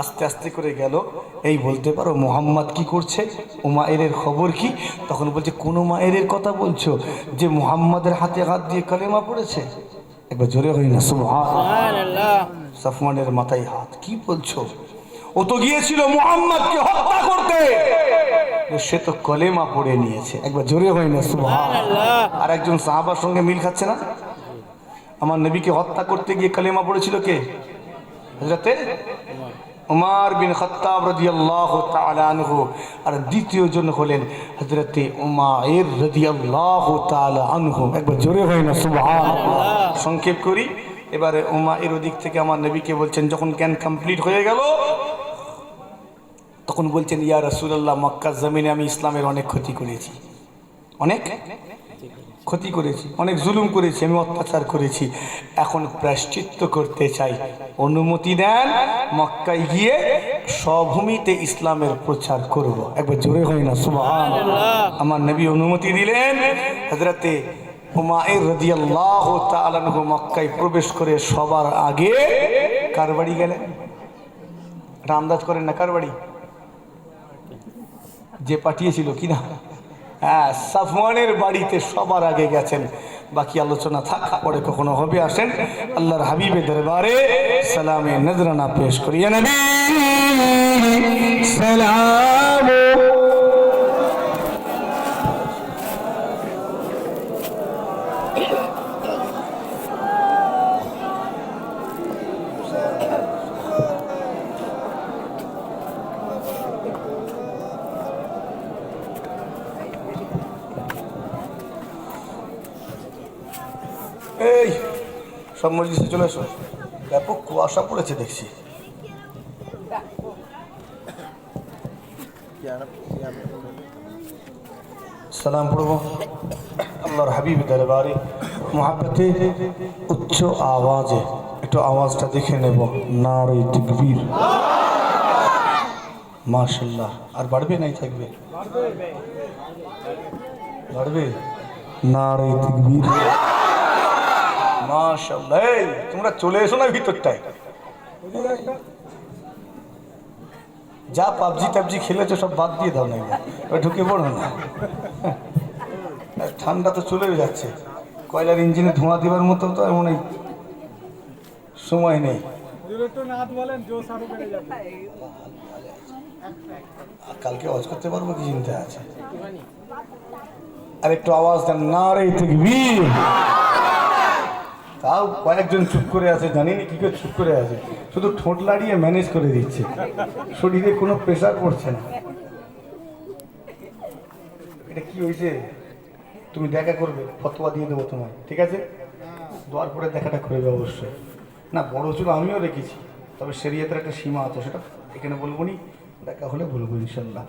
আস্তে আস্তে করে গেল, এই বলতে পারো মুহাম্মদ কি করছে? উমাইরের খবর কি? তখন বলছে কোন উমাইরের কথা বলছো? যে মুহাম্মাদের হাতে হাত দিয়ে কালেমা পড়েছে। একবার জোরে হই না সুবহানাল্লাহ। সাফওয়ানের মাথায় হাত, কি বলছো? ও তো গিয়েছিল মুহাম্মদকে হত্যা করতে, সে তো কলেমা পড়ে নিয়েছে। একবার জোরে হয় না সুবহানাল্লাহ। আর একজন সাহাবার সঙ্গে মিল খাচ্ছে না? আমার নবীকে হত্যা করতে গিয়ে কলেমা পড়েছিল কে? হযরতে উমর বিন খাত্তাব রাদিয়াল্লাহু তাআলা আনহু। আর দ্বিতীয় জন হলেন হযরতে উমাইর রাদিয়াল্লাহু তাআলা আনহু। একবার জোরে হয় না সুবহানাল্লাহ। সংক্ষেপ করি, এবারে উমাইর ওদিক থেকে আমার নবীকে বলছেন, যখন জ্ঞান কমপ্লিট হয়ে গেল তখন বলছেন, ইয়া রাসূলুল্লাহ, মক্কার জমিনে আমি ইসলামের অনেক ক্ষতি করেছি, অনেক ক্ষতি করেছি, অনেক জুলুম করেছি, আমি অত্যাচার করেছি, এখন প্রায়শ্চিত্ত করতে চাই, অনুমতি দেন মক্কায় গিয়ে স্বভূমিতে ইসলামের প্রচার করব। একবার জোরে হয় না সুবহানাল্লাহ। আমার নবী অনুমতি দিলেন। হযরতে উমাইর রাদিয়াল্লাহু তাআলা আনহু মক্কায় প্রবেশ করে সবার আগে কার বাড়ি গেলেন? এটা আন্দাজ করেন না কার বাড়ি? যে পাঠিয়েছিল কিনা, হ্যাঁ, সাফওয়ানের বাড়িতে সবার আগে গেছেন। বাকি আলোচনা থাক, পরে কখনো হবে। আসেন আল্লাহর হাবিবের দরবারে সালামে নজরানা পেশ করি। ইয়া নবী সালাম। এই সব মসজিদে চলে এসো, ব্যাপক কুয়াশা পড়েছে দেখছি। সালাম পড়বো আল্লাহর হাবিব দরবারে মুহাব্বতে উচ্চ আওয়াজে। একটু আওয়াজটা দেখে নেব। নারে তাকবীর, মাশাআল্লাহ। আর বাড়বে নাই থাকবে? বাড়বে। নারে তাকবীর, মাশাআল্লাহ। এই তোমরা চলে এসো না ভিতরটায়। যা পাবজি টাবজি খেলেছো সব বাদ দিয়ে দাও না, ঢুকে পড়ো না। ঠান্ডা তো চলে যাচ্ছে, কয়লার ইঞ্জিনে ধোঁয়া দেওয়ার মতো তো এমন সময় নেই। কালকে ওয়াজ করতে পারবো কি চিন্তা আছে? আর একটু আওয়াজ দেন, নারে তাকবীর। তাও কয়েকজন চুপ করে আছে, জানিনি কি করে চুপ করে আছে, শুধু ঠোঁট লাড়িয়ে ম্যানেজ করে দিচ্ছে, শরীরে কোনো প্রেশার পড়ছে না। এটা কি হয়েছে? তুমি দেখা করবে, ফতোয়া দিয়ে দেবো তোমায়, ঠিক আছে? দোয়ার পরে দেখাটা করবে অবশ্যই। না, বড় চুল আমিও রেখেছি, তবে শরীয়তের একটা সীমা আছে, সেটা এখানে বলবো নি, দেখা হলে বলবো ইনশাল্লাহ।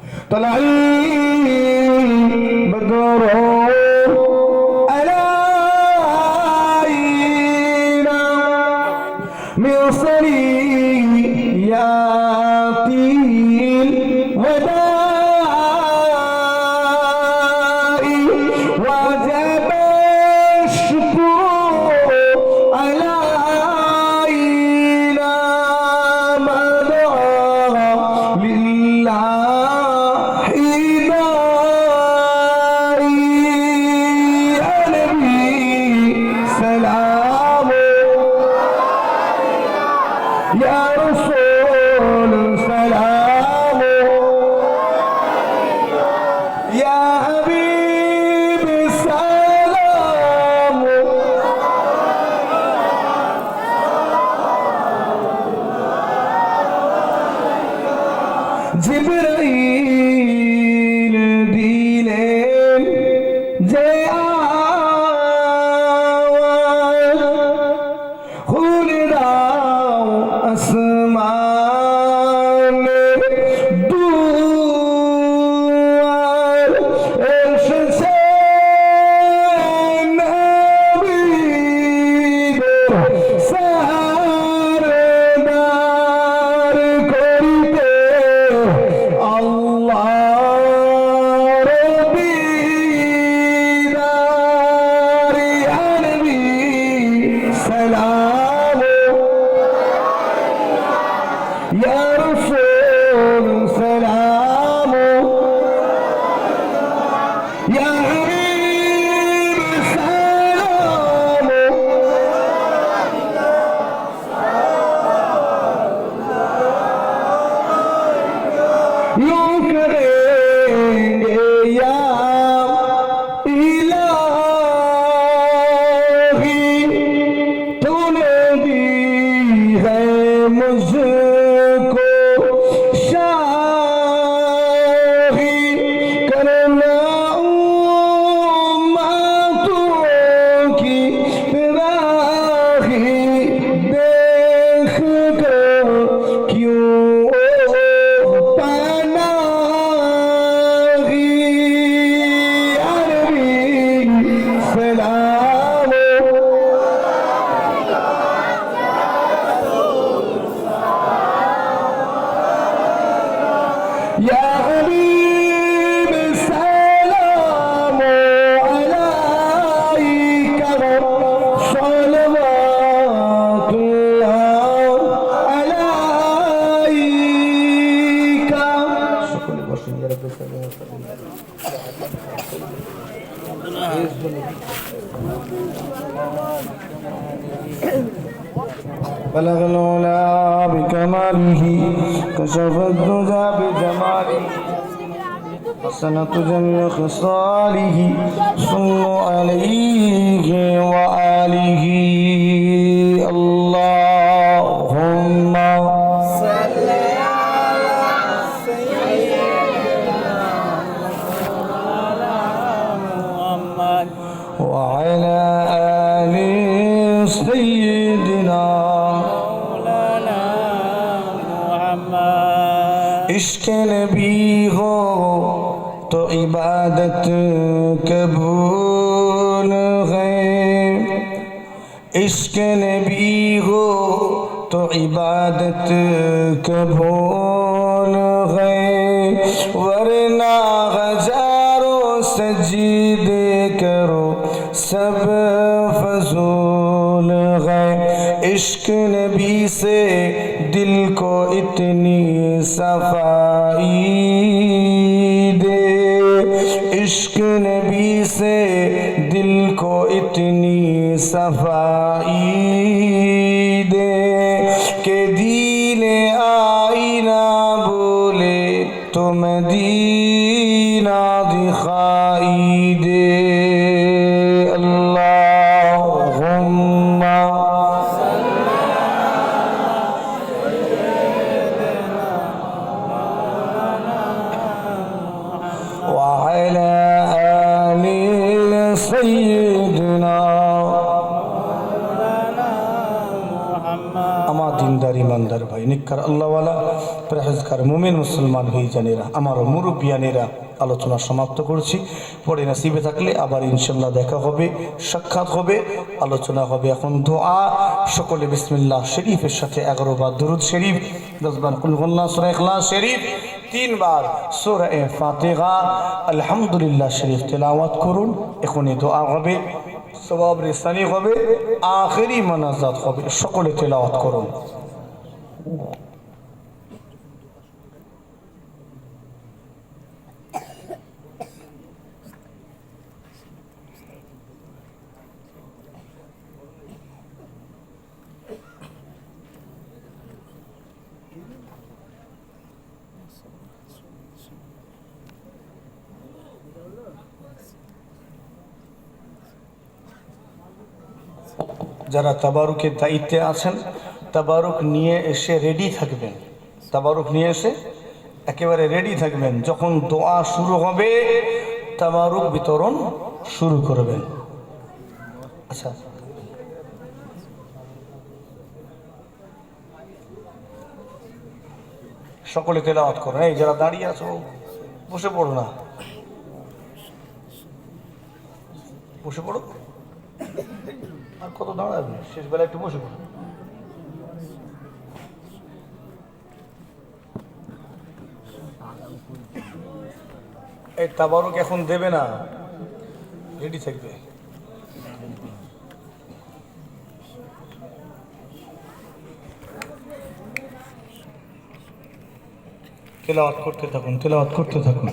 জিবরাইল দিলেন যে আওয়াজ, খুলে দাও আসমানের দুয়ার, এসেছে নবীদের সারদার করিতে আল্লাহর দিদার। بلغ العلا بكماله كشف الدجى بجماله حسنة جميع خصاله صلوا عليه وآله اللهم صل على سيدنا محمد وعلى آل سيدنا مولانا محمد इश्क नबी हो तो इबादत कबूल है इश्क नबी हो तो इबादत कबूल है वरना हजारों सजदे करो सब फजूल है इश्क नबी से दिल को इतनी सफाई दे इश्क नबी से दिल को इतनी सफाई दे के दीने आईना बोले तो मदीना दिखाई दे अल्लाहुम्मा وعلى آل سيدنا আমার দিনদার ইমানদার ভাই নিকার আল্লাহওয়ালা পরহেজগার মুমিন মুসলমান ভাই জানেরা আমার মুরব্বিয়ানেরা আলোচনা সমাপ্ত করছি পরে নসিবে থাকলে আবার ইনশাআল্লাহ দেখা হবে সাক্ষাৎ হবে আলোচনা হবে এখন দোয়া সকলে বিসমিল্লাহ শরীফের সাথে 11 বার দরুদ শরীফ 10 বার কুল হুয়াল্লাহ সূরা ইখলাস শরীফ 3 বার সূরা ফাতিহা আলহামদুলিল্লাহ শরীফ তেলাওয়াত করুন এখনই দোয়া হবে সওয়াব রিসানি হবে আখেরি মানাজাত হবে সকলে তেলাওয়াত করুন যারা তাবারুকের দায়িত্বে আছেন তাবারুক নিয়ে এসে রেডি থাকবেন তাবারুক নিয়ে এসে একেবারে রেডি থাকবেন যখন দোয়া শুরু হবে তাবারুক বিতরণ শুরু করবেন আচ্ছা সকলে তেলাওয়াত করুন এই যারা দাঁড়িয়ে আছো বসে পড়ো না বসে পড়ো আর কত দাঁড়াবে শেষ বেলা একটু বসে পড়ো এই তাবারুক এখন দেবে না রেডি থাকবে তেলাওয়াত করতে থাকুন